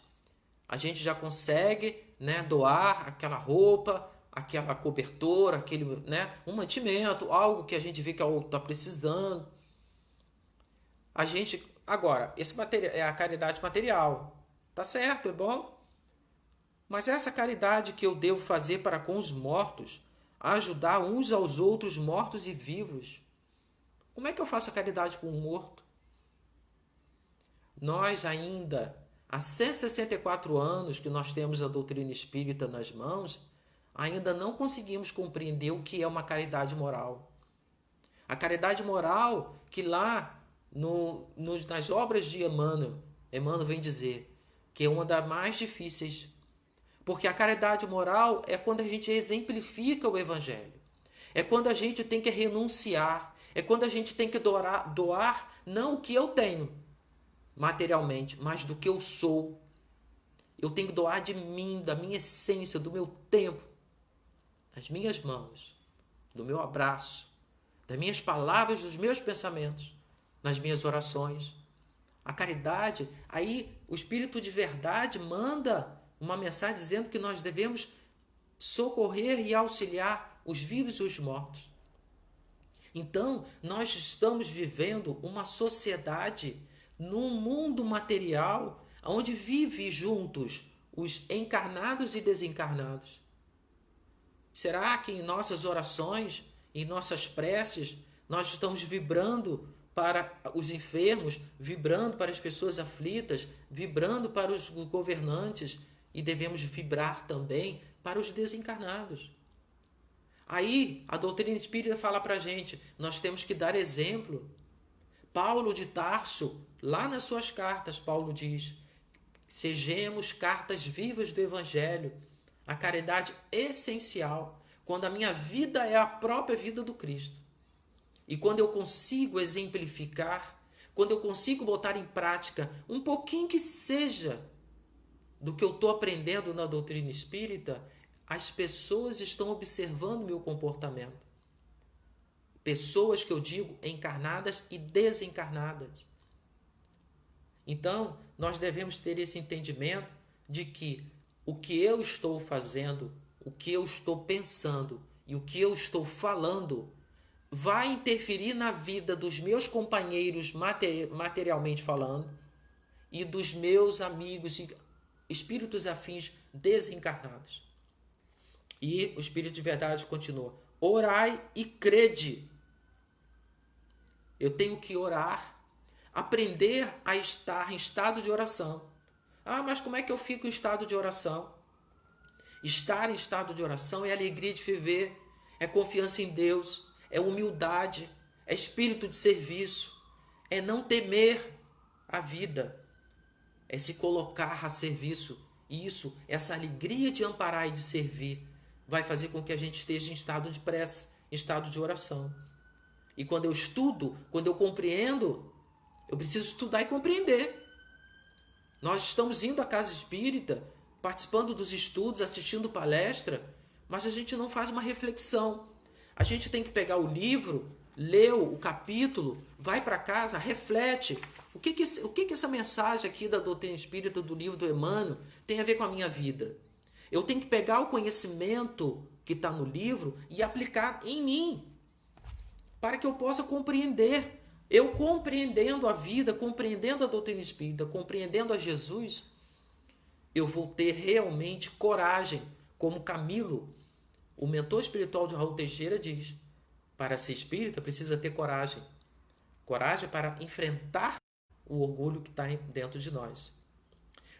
A gente já consegue, doar aquela roupa, aquela cobertora, aquele, um mantimento, algo que a gente vê que o outro está precisando. Agora, esse é a caridade material. Tá certo, é bom? Mas essa caridade que eu devo fazer para com os mortos, ajudar uns aos outros mortos e vivos, como é que eu faço a caridade com o morto? Nós ainda, há 164 anos que nós temos a doutrina espírita nas mãos, ainda não conseguimos compreender o que é uma caridade moral. A caridade moral que lá nas obras de Emmanuel vem dizer que é uma das mais difíceis. Porque a caridade moral é quando a gente exemplifica o Evangelho. É quando a gente tem que renunciar. É quando a gente tem que doar não o que eu tenho materialmente, mas do que eu sou. Eu tenho que doar de mim, da minha essência, do meu tempo, das minhas mãos, do meu abraço, das minhas palavras, dos meus pensamentos, nas minhas orações. A caridade, aí o Espírito de verdade manda uma mensagem dizendo que nós devemos socorrer e auxiliar os vivos e os mortos. Então, nós estamos vivendo uma sociedade num mundo material onde vive juntos os encarnados e desencarnados. Será que em nossas orações, em nossas preces, nós estamos vibrando para os enfermos, vibrando para as pessoas aflitas, vibrando para os governantes, e devemos vibrar também para os desencarnados? Aí a doutrina espírita fala para a gente, nós temos que dar exemplo. Paulo de Tarso, lá nas suas cartas, Paulo diz, sejamos cartas vivas do Evangelho, a caridade essencial, quando a minha vida é a própria vida do Cristo. E quando eu consigo exemplificar, quando eu consigo botar em prática um pouquinho que seja do que eu estou aprendendo na doutrina espírita, as pessoas estão observando meu comportamento. Pessoas que eu digo encarnadas e desencarnadas. Então, nós devemos ter esse entendimento de que o que eu estou fazendo, o que eu estou pensando e o que eu estou falando vai interferir na vida dos meus companheiros materialmente falando e dos meus amigos e espíritos afins desencarnados. E o Espírito de Verdade continua: orai e crede. Eu tenho que orar, aprender a estar em estado de oração. Ah, mas como é que eu fico em estado de oração? Estar em estado de oração é alegria de viver, é confiança em Deus, é humildade, é espírito de serviço, é não temer a vida, é se colocar a serviço. E isso, essa alegria de amparar e de servir, vai fazer com que a gente esteja em estado de prece, em estado de oração. E quando eu estudo, quando eu compreendo, eu preciso estudar e compreender. Nós estamos indo à casa espírita, participando dos estudos, assistindo palestra, mas a gente não faz uma reflexão. A gente tem que pegar o livro, ler o capítulo, vai para casa, reflete. O que essa mensagem aqui da doutrina espírita, do livro do Emmanuel, tem a ver com a minha vida? Eu tenho que pegar o conhecimento que está no livro e aplicar em mim, para que eu possa compreender. Eu compreendendo a vida, compreendendo a doutrina espírita, compreendendo a Jesus, eu vou ter realmente coragem, como Camilo, o mentor espiritual de Raul Teixeira, diz: para ser espírita precisa ter coragem. Coragem para enfrentar o orgulho que está dentro de nós.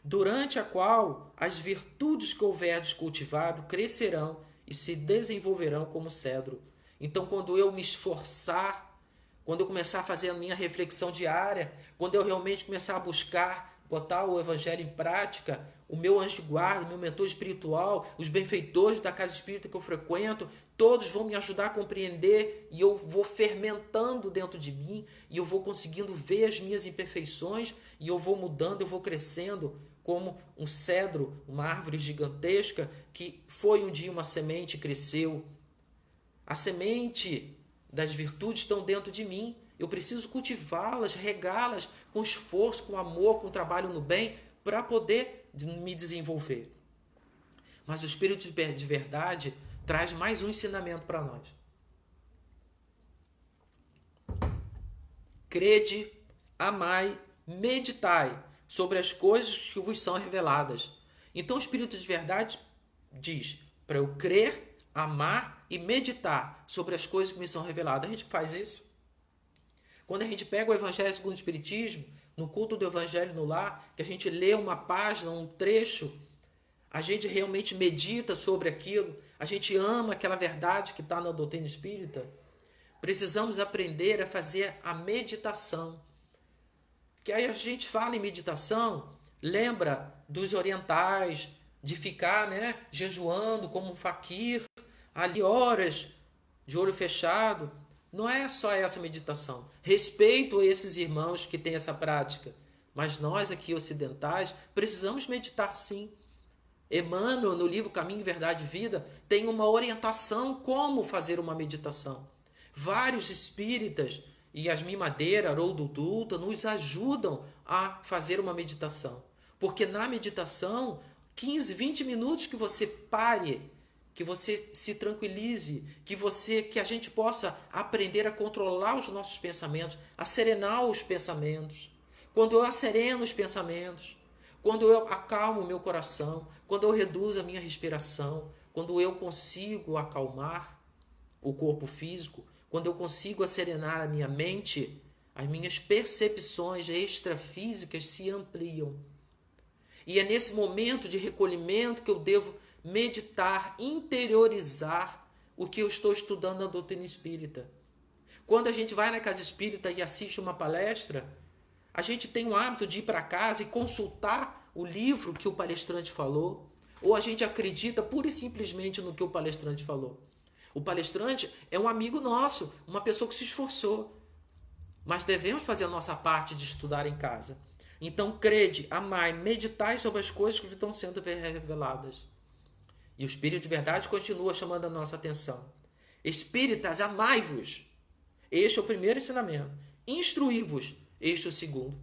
Durante a qual as virtudes que houverdes cultivado crescerão e se desenvolverão como cedro. Então, quando eu me esforçar, quando eu começar a fazer a minha reflexão diária, quando eu realmente começar a buscar, botar o Evangelho em prática, o meu anjo de guarda, meu mentor espiritual, os benfeitores da casa espírita que eu frequento, todos vão me ajudar a compreender e eu vou fermentando dentro de mim e eu vou conseguindo ver as minhas imperfeições e eu vou mudando, eu vou crescendo como um cedro, uma árvore gigantesca que foi um dia uma semente e cresceu. A semente das virtudes estão dentro de mim. Eu preciso cultivá-las, regá-las com esforço, com amor, com trabalho no bem, para poder me desenvolver. Mas o Espírito de verdade traz mais um ensinamento para nós. Crede, amai, meditai sobre as coisas que vos são reveladas. Então o Espírito de verdade diz para eu crer, amar e meditar sobre as coisas que me são reveladas. A gente faz isso? Quando a gente pega o Evangelho segundo o Espiritismo, no culto do Evangelho no lar, que a gente lê uma página, um trecho, a gente realmente medita sobre aquilo, a gente ama aquela verdade que está na doutrina espírita. Precisamos aprender a fazer a meditação. Que aí a gente fala em meditação, lembra dos orientais, de ficar, jejuando como um faquir, ali horas de olho fechado. Não é só essa meditação. Respeito esses irmãos que têm essa prática, mas nós aqui ocidentais precisamos meditar sim. Emmanuel, no livro Caminho, Verdade e Vida, tem uma orientação como fazer uma meditação. Vários espíritas, Yasmin Madeira, Haroldo Dutra, nos ajudam a fazer uma meditação. Porque na meditação, 15, 20 minutos que você pare, que você se tranquilize, que a gente possa aprender a controlar os nossos pensamentos, a serenar os pensamentos. Quando eu acereno os pensamentos, quando eu acalmo o meu coração, quando eu reduzo a minha respiração, quando eu consigo acalmar o corpo físico, quando eu consigo acerenar a minha mente, as minhas percepções extrafísicas se ampliam. E é nesse momento de recolhimento que eu devo meditar, interiorizar o que eu estou estudando na doutrina espírita. Quando a gente vai na casa espírita e assiste uma palestra, a gente tem o hábito de ir para casa e consultar o livro que o palestrante falou, ou a gente acredita pura e simplesmente no que o palestrante falou. O palestrante é um amigo nosso, uma pessoa que se esforçou, mas devemos fazer a nossa parte de estudar em casa. Então, crede, amai, meditai sobre as coisas que estão sendo reveladas. E o Espírito de verdade continua chamando a nossa atenção. Espíritas, amai-vos. Este é o primeiro ensinamento. Instruí-vos. Este é o segundo.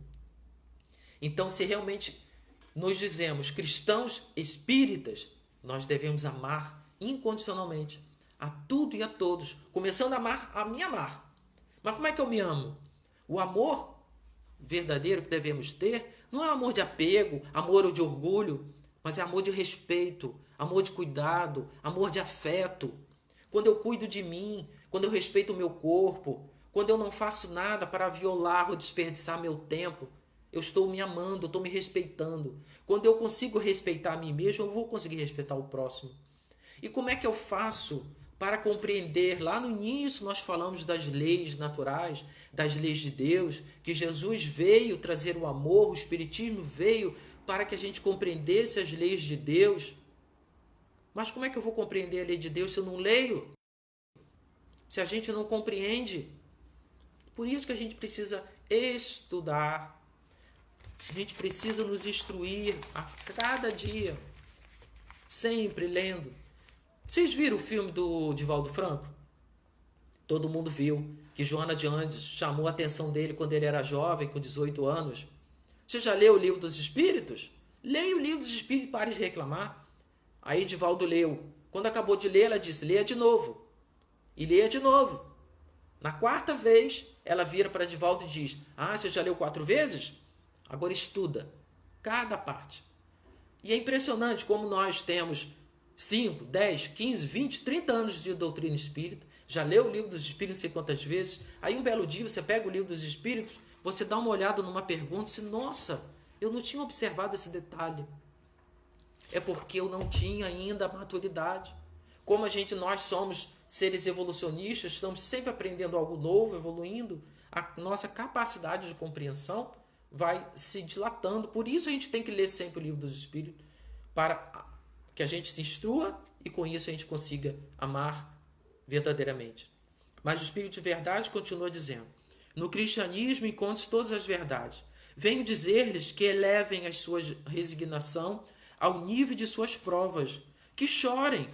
Então, se realmente nos dizemos cristãos espíritas, nós devemos amar incondicionalmente a tudo e a todos, começando a me amar. Mas como é que eu me amo? O amor verdadeiro que devemos ter não é amor de apego, amor de orgulho, mas é amor de respeito, amor de cuidado, amor de afeto. Quando eu cuido de mim, quando eu respeito o meu corpo, quando eu não faço nada para violar ou desperdiçar meu tempo, eu estou me amando, eu estou me respeitando. Quando eu consigo respeitar a mim mesmo, eu vou conseguir respeitar o próximo. E como é que eu faço para compreender? Lá no início nós falamos das leis naturais, das leis de Deus, que Jesus veio trazer o amor, o Espiritismo veio para que a gente compreendesse as leis de Deus. Mas como é que eu vou compreender a lei de Deus se eu não leio? Se a gente não compreende? Por isso que a gente precisa estudar. A gente precisa nos instruir a cada dia, sempre lendo. Vocês viram o filme do Divaldo Franco? Todo mundo viu que Joana de Andes chamou a atenção dele quando ele era jovem, com 18 anos. Você já leu o Livro dos Espíritos? Leia o Livro dos Espíritos e pare de reclamar. Aí Divaldo leu. Quando acabou de ler, ela disse, leia de novo. E leia de novo. Na quarta vez, ela vira para Divaldo e diz, você já leu 4 vezes? Agora estuda cada parte. E é impressionante como nós temos 5, 10, 15, 20, 30 anos de doutrina espírita, já leu o Livro dos Espíritos não sei quantas vezes, aí um belo dia você pega o Livro dos Espíritos, você dá uma olhada numa pergunta e diz, nossa, eu não tinha observado esse detalhe. É porque eu não tinha ainda a maturidade. Como nós somos seres evolucionistas, estamos sempre aprendendo algo novo, evoluindo, a nossa capacidade de compreensão vai se dilatando. Por isso a gente tem que ler sempre o Livro dos Espíritos, para que a gente se instrua e com isso a gente consiga amar verdadeiramente. Mas o Espírito de Verdade continua dizendo, no cristianismo encontre todas as verdades. Venho dizer-lhes que elevem a sua resignação ao nível de suas provas, que chorem,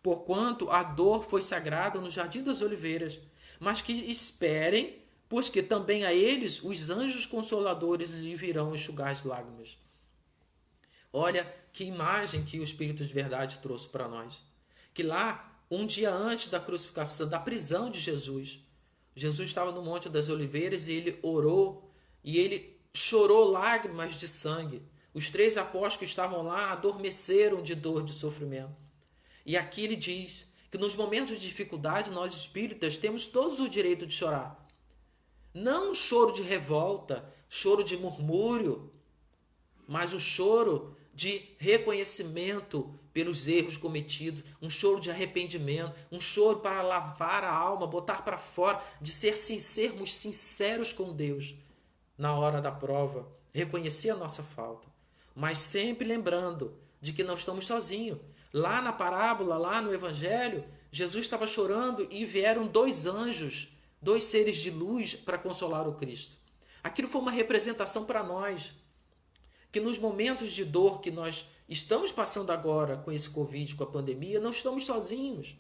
porquanto a dor foi sagrada no Jardim das Oliveiras, mas que esperem, pois que também a eles os anjos consoladores lhe virão enxugar as lágrimas. Olha que imagem que o Espírito de Verdade trouxe para nós. Que lá, um dia antes da crucificação, da prisão de Jesus, Jesus estava no Monte das Oliveiras e ele orou e ele chorou lágrimas de sangue. Os 3 apóstolos que estavam lá adormeceram de dor, de sofrimento. E aqui ele diz que nos momentos de dificuldade, nós espíritas temos todos o direito de chorar. Não um choro de revolta, choro de murmúrio, mas o choro de reconhecimento pelos erros cometidos, um choro de arrependimento, um choro para lavar a alma, botar para fora, de sermos sinceros com Deus na hora da prova, reconhecer a nossa falta, mas sempre lembrando de que não estamos sozinhos. Lá na parábola, lá no Evangelho, Jesus estava chorando e vieram 2 anjos, 2 seres de luz para consolar o Cristo. Aquilo foi uma representação para nós, que nos momentos de dor que nós estamos passando agora com esse Covid, com a pandemia, não estamos sozinhos.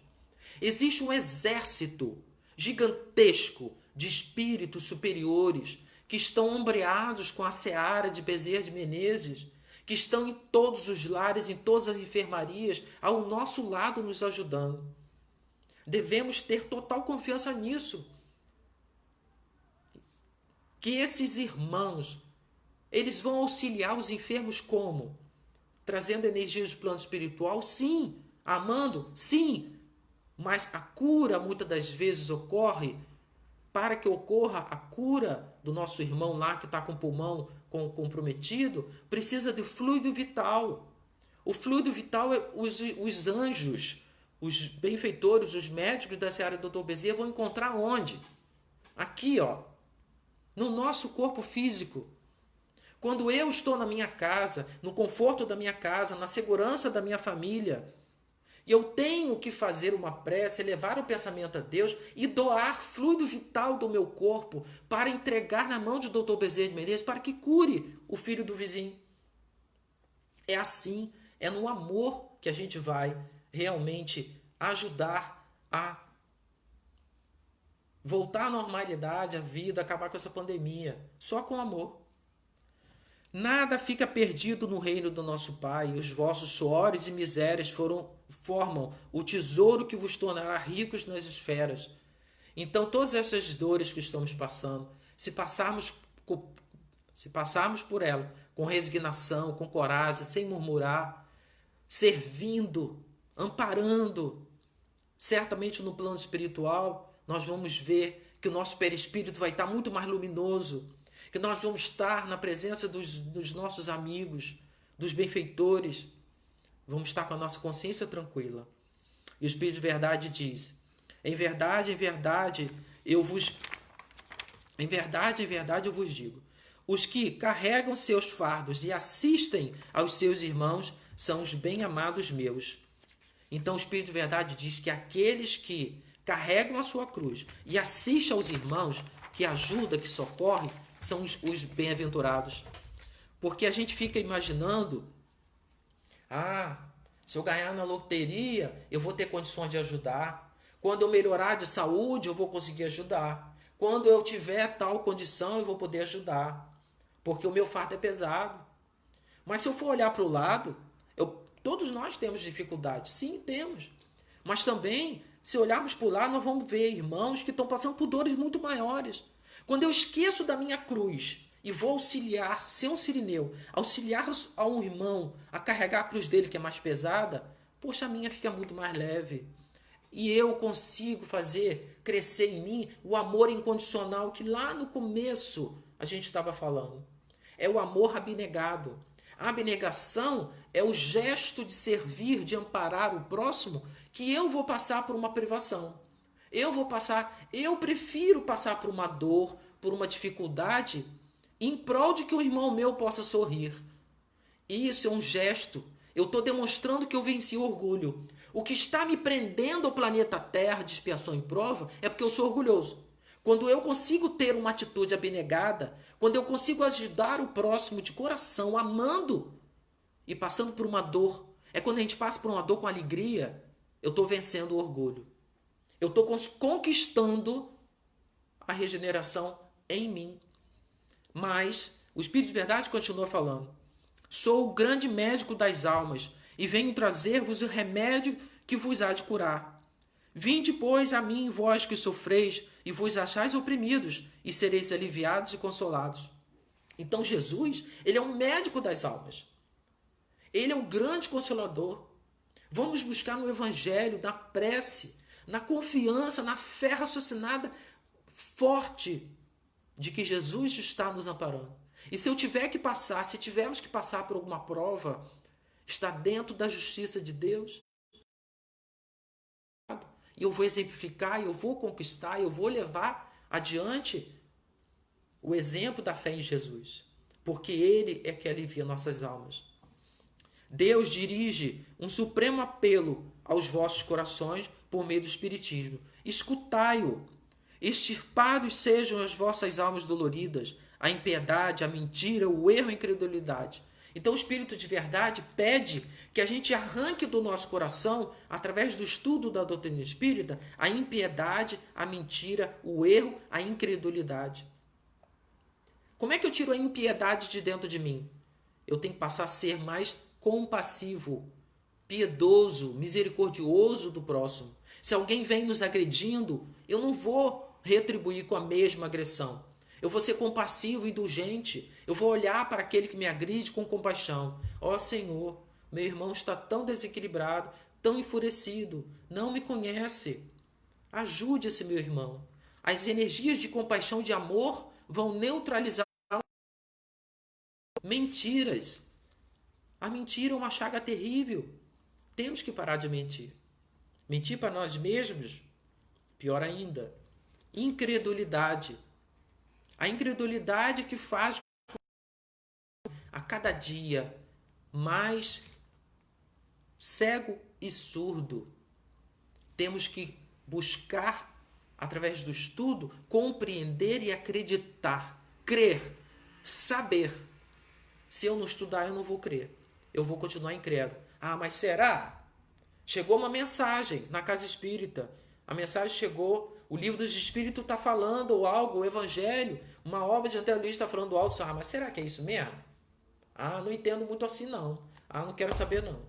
Existe um exército gigantesco de espíritos superiores que estão ombreados com a seara de Bezerra de Menezes, que estão em todos os lares, em todas as enfermarias, ao nosso lado nos ajudando. Devemos ter total confiança nisso. Que esses irmãos, eles vão auxiliar os enfermos como? Trazendo energias do plano espiritual? Sim. Amando? Sim. Mas a cura muitas das vezes ocorre. Para que ocorra a cura do nosso irmão lá que está com o pulmão comprometido, precisa de fluido vital. O fluido vital é os anjos, os benfeitores, os médicos da seara do Dr. Bezerra vão encontrar onde? Aqui, no nosso corpo físico. Quando eu estou na minha casa, no conforto da minha casa, na segurança da minha família, e eu tenho que fazer uma prece, elevar o pensamento a Deus e doar fluido vital do meu corpo para entregar na mão de Dr. Bezerra de Menezes para que cure o filho do vizinho. É assim, é no amor que a gente vai realmente ajudar a voltar à normalidade, à vida, acabar com essa pandemia. Só com amor. Nada fica perdido no reino do nosso Pai. Os vossos suores e misérias formam o tesouro que vos tornará ricos nas esferas. Então, todas essas dores que estamos passando, se passarmos por ela com resignação, com coragem, sem murmurar, servindo, amparando, certamente no plano espiritual, nós vamos ver que o nosso perispírito vai estar muito mais luminoso, que nós vamos estar na presença dos nossos amigos, dos benfeitores, vamos estar com a nossa consciência tranquila. E o Espírito de Verdade diz, em verdade, eu vos digo, os que carregam seus fardos e assistem aos seus irmãos são os bem-amados meus. Então o Espírito de Verdade diz que aqueles que carregam a sua cruz e assistem aos irmãos, que ajuda, que socorre, são os bem-aventurados. Porque a gente fica imaginando, se eu ganhar na loteria, eu vou ter condições de ajudar. Quando eu melhorar de saúde, eu vou conseguir ajudar. Quando eu tiver tal condição, eu vou poder ajudar. Porque o meu fardo é pesado. Mas se eu for olhar para o lado, todos nós temos dificuldades. Sim, temos. Mas também, se olharmos para o lado, nós vamos ver irmãos que estão passando por dores muito maiores. Quando eu esqueço da minha cruz e vou auxiliar, ser um sirineu, auxiliar a um irmão a carregar a cruz dele que é mais pesada, poxa, a minha fica muito mais leve. E eu consigo fazer crescer em mim o amor incondicional que lá no começo a gente estava falando. É o amor abnegado. A abnegação é o gesto de servir, de amparar o próximo, que eu vou passar por uma privação. Eu prefiro passar por uma dor, por uma dificuldade, em prol de que o irmão meu possa sorrir. Isso é um gesto. Eu estou demonstrando que eu venci o orgulho. O que está me prendendo ao planeta Terra de expiação e prova é porque eu sou orgulhoso. Quando eu consigo ter uma atitude abnegada, quando eu consigo ajudar o próximo de coração, amando e passando por uma dor, é quando a gente passa por uma dor com alegria, eu estou vencendo o orgulho. Eu estou conquistando a regeneração em mim. Mas o Espírito de Verdade continua falando: sou o grande médico das almas e venho trazer-vos o remédio que vos há de curar. Vinde, pois, a mim, vós que sofreis e vos achais oprimidos, e sereis aliviados e consolados. Então Jesus, ele é um médico das almas. Ele é o grande consolador. Vamos buscar no Evangelho, na prece, na confiança, na fé raciocinada forte de que Jesus está nos amparando. E se tivermos que passar por alguma prova, está dentro da justiça de Deus. E eu vou exemplificar, eu vou conquistar, eu vou levar adiante o exemplo da fé em Jesus. Porque Ele é que alivia nossas almas. Deus dirige um supremo apelo aos vossos corações por meio do Espiritismo. Escutai-o. Extirpados sejam as vossas almas doloridas, a impiedade, a mentira, o erro e a incredulidade. Então o Espírito de Verdade pede que a gente arranque do nosso coração, através do estudo da doutrina espírita, a impiedade, a mentira, o erro, a incredulidade. Como é que eu tiro a impiedade de dentro de mim? Eu tenho que passar a ser mais compassivo, piedoso, misericordioso do próximo. Se alguém vem nos agredindo, eu não vou retribuir com a mesma agressão. Eu vou ser compassivo e indulgente. Eu vou olhar para aquele que me agride com compaixão. Ó Senhor, meu irmão está tão desequilibrado, tão enfurecido, não me conhece. Ajude esse meu irmão. As energias de compaixão, de amor, vão neutralizar mentiras. A mentira é uma chaga terrível. Temos que parar de mentir. Mentir para nós mesmos, pior ainda. Incredulidade. A incredulidade que faz a cada dia mais cego e surdo. Temos que buscar, através do estudo, compreender e acreditar. Crer. Saber. Se eu não estudar, eu não vou crer. Eu vou continuar incrédulo. Ah, mas será? Chegou uma mensagem na casa espírita. A mensagem chegou, o livro dos espíritos está falando algo, o evangelho, uma obra de André Luiz está falando algo. Ah, mas será que é isso mesmo? Ah, não entendo muito assim não. Ah, não quero saber não.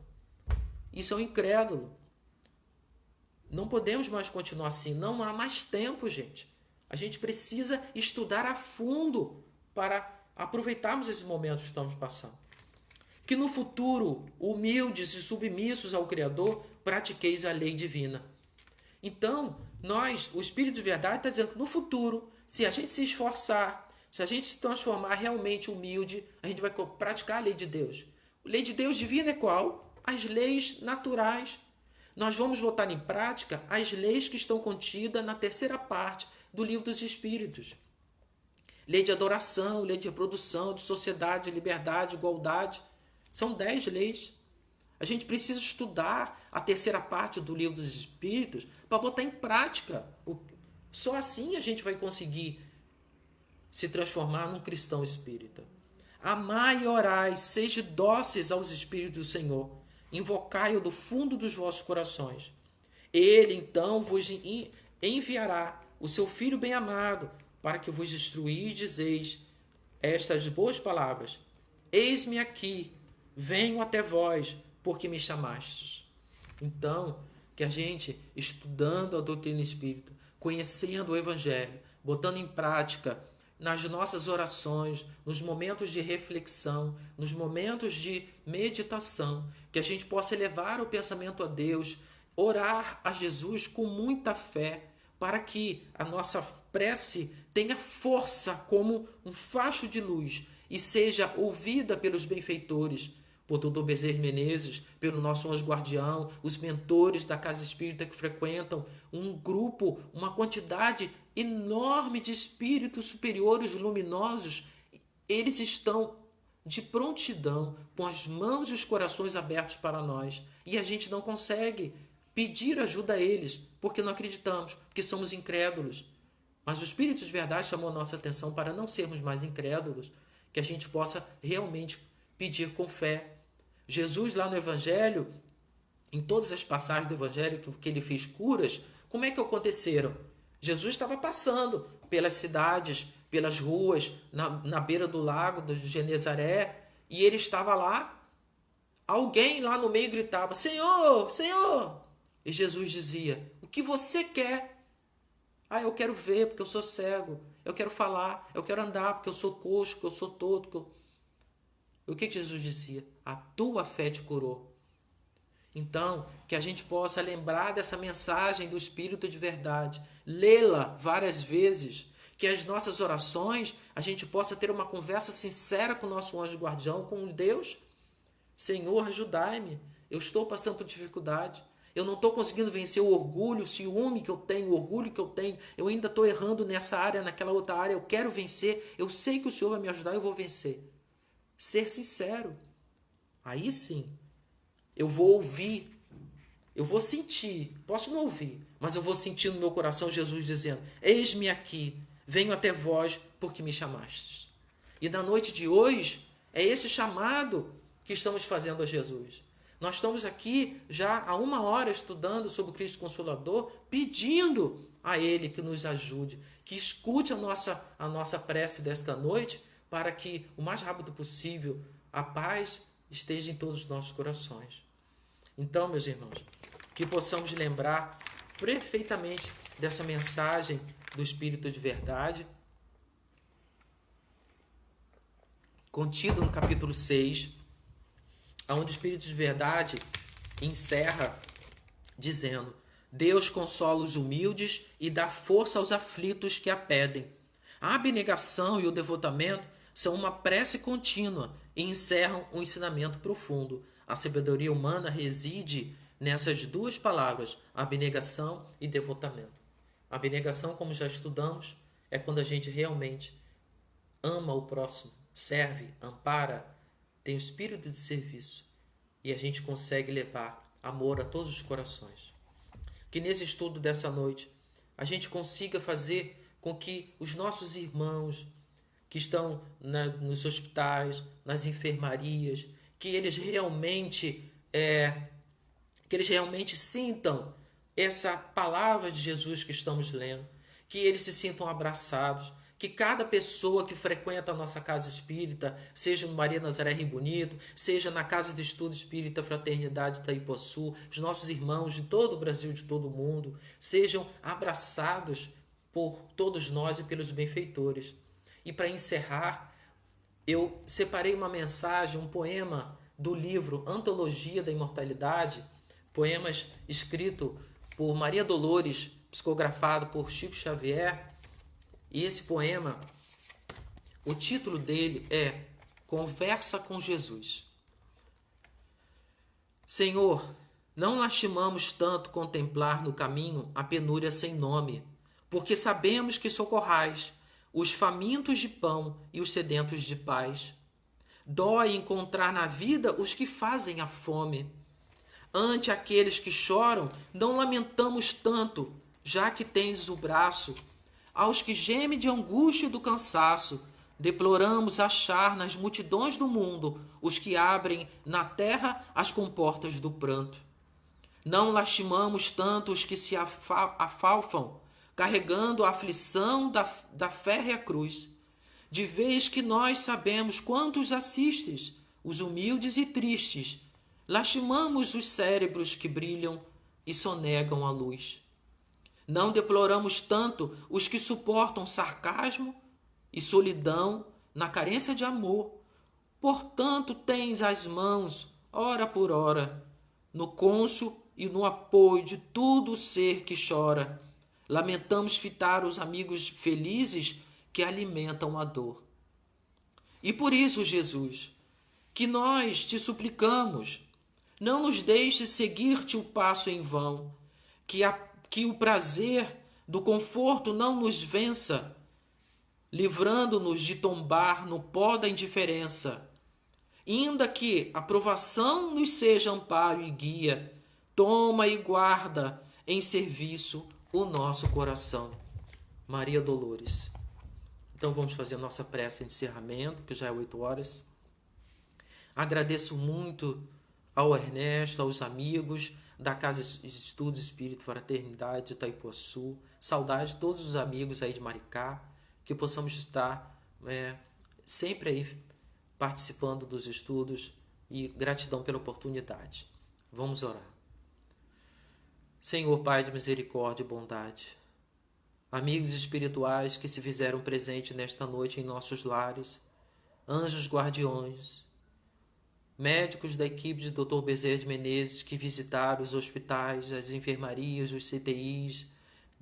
Isso é um incrédulo. Não podemos mais continuar assim. Não há mais tempo, gente. A gente precisa estudar a fundo para aproveitarmos esses momentos que estamos passando. Que no futuro, humildes e submissos ao Criador, pratiqueis a lei divina. Então, o Espírito de Verdade está dizendo que no futuro, se a gente se esforçar, se a gente se transformar realmente humilde, a gente vai praticar a lei de Deus. A lei de Deus divina é qual? As leis naturais. Nós vamos botar em prática as leis que estão contidas na terceira parte do Livro dos Espíritos. Lei de adoração, lei de reprodução, de sociedade, liberdade, igualdade. São 10 leis. A gente precisa estudar a terceira parte do Livro dos Espíritos para botar em prática. Só assim a gente vai conseguir se transformar num cristão espírita. Amai e orai, sejam dóceis aos Espíritos do Senhor. Invocai-o do fundo dos vossos corações. Ele então vos enviará o seu Filho bem-amado, para que vos instruir e dizeis estas boas palavras. Eis-me aqui, venho até vós, porque me chamastes. Então, que a gente, estudando a doutrina espírita, conhecendo o Evangelho, botando em prática nas nossas orações, nos momentos de reflexão, nos momentos de meditação, que a gente possa elevar o pensamento a Deus, orar a Jesus com muita fé, para que a nossa prece tenha força como um facho de luz e seja ouvida pelos benfeitores, por Dr. Bezerra Menezes, pelo nosso anjo guardião, os mentores da Casa Espírita que frequentam um grupo, uma quantidade enorme de espíritos superiores luminosos. Eles estão de prontidão, com as mãos e os corações abertos para nós. E a gente não consegue pedir ajuda a eles, porque não acreditamos, porque somos incrédulos. Mas o Espírito de Verdade chamou a nossa atenção para não sermos mais incrédulos, que a gente possa realmente pedir com fé. Jesus lá no Evangelho, em todas as passagens do Evangelho que ele fez curas, como é que aconteceram? Jesus estava passando pelas cidades, pelas ruas, na beira do lago de Genezaré, e ele estava lá, alguém lá no meio gritava, Senhor, Senhor! E Jesus dizia, o que você quer? Ah, eu quero ver porque eu sou cego, eu quero falar, eu quero andar porque eu sou coxo, porque eu sou torto. O que Jesus dizia? A tua fé te curou. Então, que a gente possa lembrar dessa mensagem do Espírito de Verdade, lê-la várias vezes, que as nossas orações, a gente possa ter uma conversa sincera com o nosso anjo guardião, com Deus. Senhor, ajudai-me, eu estou passando por dificuldade, eu não estou conseguindo vencer o orgulho, o ciúme que eu tenho, o orgulho que eu tenho, eu ainda estou errando nessa área, naquela outra área, eu quero vencer, eu sei que o Senhor vai me ajudar, eu vou vencer. Ser sincero. Aí sim, eu vou ouvir, eu vou sentir, posso não ouvir, mas eu vou sentir no meu coração Jesus dizendo, eis-me aqui, venho até vós porque me chamastes. E na noite de hoje, é esse chamado que estamos fazendo a Jesus. Nós estamos aqui já há 1 hora estudando sobre o Cristo Consolador, pedindo a Ele que nos ajude, que escute a nossa prece desta noite, para que o mais rápido possível a paz esteja em todos os nossos corações. Então, meus irmãos, que possamos lembrar perfeitamente dessa mensagem do Espírito de Verdade, contido no capítulo 6, onde o Espírito de Verdade encerra dizendo, Deus consola os humildes e dá força aos aflitos que a pedem. A abnegação e o devotamento são uma prece contínua e encerram um ensinamento profundo. A sabedoria humana reside nessas duas palavras, abnegação e devotamento. A abnegação, como já estudamos, é quando a gente realmente ama o próximo, serve, ampara, tem o espírito de serviço e a gente consegue levar amor a todos os corações. Que nesse estudo dessa noite a gente consiga fazer com que os nossos irmãos que estão nos hospitais, nas enfermarias, que eles realmente sintam essa palavra de Jesus que estamos lendo, que eles se sintam abraçados, que cada pessoa que frequenta a nossa casa espírita, seja no Maria Nazaré Rio Bonito, seja na Casa de Estudo Espírita Fraternidade Itaipuaçu, os nossos irmãos de todo o Brasil, de todo o mundo, sejam abraçados por todos nós e pelos benfeitores. E para encerrar, eu separei uma mensagem, um poema do livro Antologia da Imortalidade, poemas escrito por Maria Dolores, psicografado por Chico Xavier. E esse poema, o título dele é Conversa com Jesus. Senhor, não lastimamos tanto contemplar no caminho a penúria sem nome, porque sabemos que socorrais os famintos de pão e os sedentos de paz. Dói encontrar na vida os que fazem a fome. Ante aqueles que choram, não lamentamos tanto, já que tens o braço. Aos que gemem de angústia e do cansaço, deploramos achar nas multidões do mundo os que abrem na terra as comportas do pranto. Não lastimamos tanto os que se afalfam, carregando a aflição da férrea cruz. De vez que nós sabemos quantos assistes, os humildes e tristes, lastimamos os cérebros que brilham e sonegam a luz. Não deploramos tanto os que suportam sarcasmo e solidão na carência de amor. Portanto, tens as mãos, hora por hora, no cônsolo e no apoio de todo ser que chora. Lamentamos fitar os amigos felizes que alimentam a dor. E por isso, Jesus, que nós te suplicamos, não nos deixes seguir-te o passo em vão, que o prazer do conforto não nos vença, livrando-nos de tombar no pó da indiferença. Ainda que a provação nos seja amparo e guia, toma e guarda em serviço o nosso coração. Maria Dolores. Então vamos fazer a nossa prece de encerramento, que já é 8 horas. Agradeço muito ao Ernesto, aos amigos da Casa de Estudos Espírito Fraternidade de Itaipuaçu. Saudade de todos os amigos aí de Maricá, que possamos estar sempre aí participando dos estudos e gratidão pela oportunidade. Vamos orar. Senhor Pai de misericórdia e bondade, amigos espirituais que se fizeram presente nesta noite em nossos lares, anjos guardiões, médicos da equipe de Dr. Bezerra de Menezes que visitaram os hospitais, as enfermarias, os CTIs,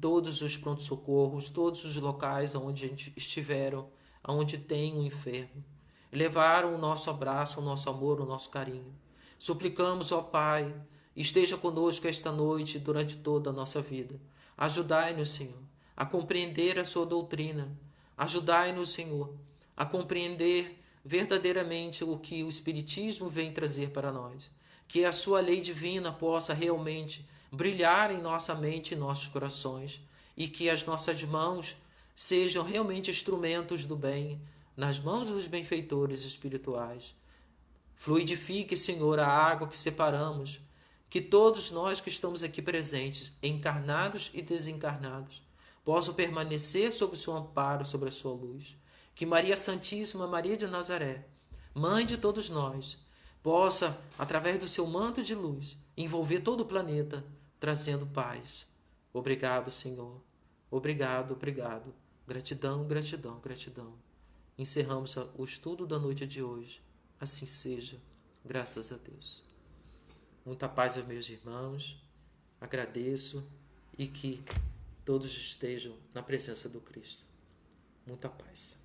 todos os pronto-socorros, todos os locais onde estiveram, onde tem um enfermo. Levaram o nosso abraço, o nosso amor, o nosso carinho. Suplicamos, ó Pai, esteja conosco esta noite durante toda a nossa vida. Ajudai-nos, Senhor, a compreender a sua doutrina. Ajudai-nos, Senhor, a compreender verdadeiramente o que o Espiritismo vem trazer para nós. Que a sua lei divina possa realmente brilhar em nossa mente e nossos corações. E que as nossas mãos sejam realmente instrumentos do bem, nas mãos dos benfeitores espirituais. Fluidifique, Senhor, a água que separamos, que todos nós que estamos aqui presentes, encarnados e desencarnados, possam permanecer sob o seu amparo, sobre a sua luz. Que Maria Santíssima, Maria de Nazaré, Mãe de todos nós, possa, através do seu manto de luz, envolver todo o planeta, trazendo paz. Obrigado, Senhor. Obrigado, obrigado. Gratidão, gratidão, gratidão. Encerramos o estudo da noite de hoje. Assim seja, graças a Deus. Muita paz aos meus irmãos. Agradeço e que todos estejam na presença do Cristo. Muita paz.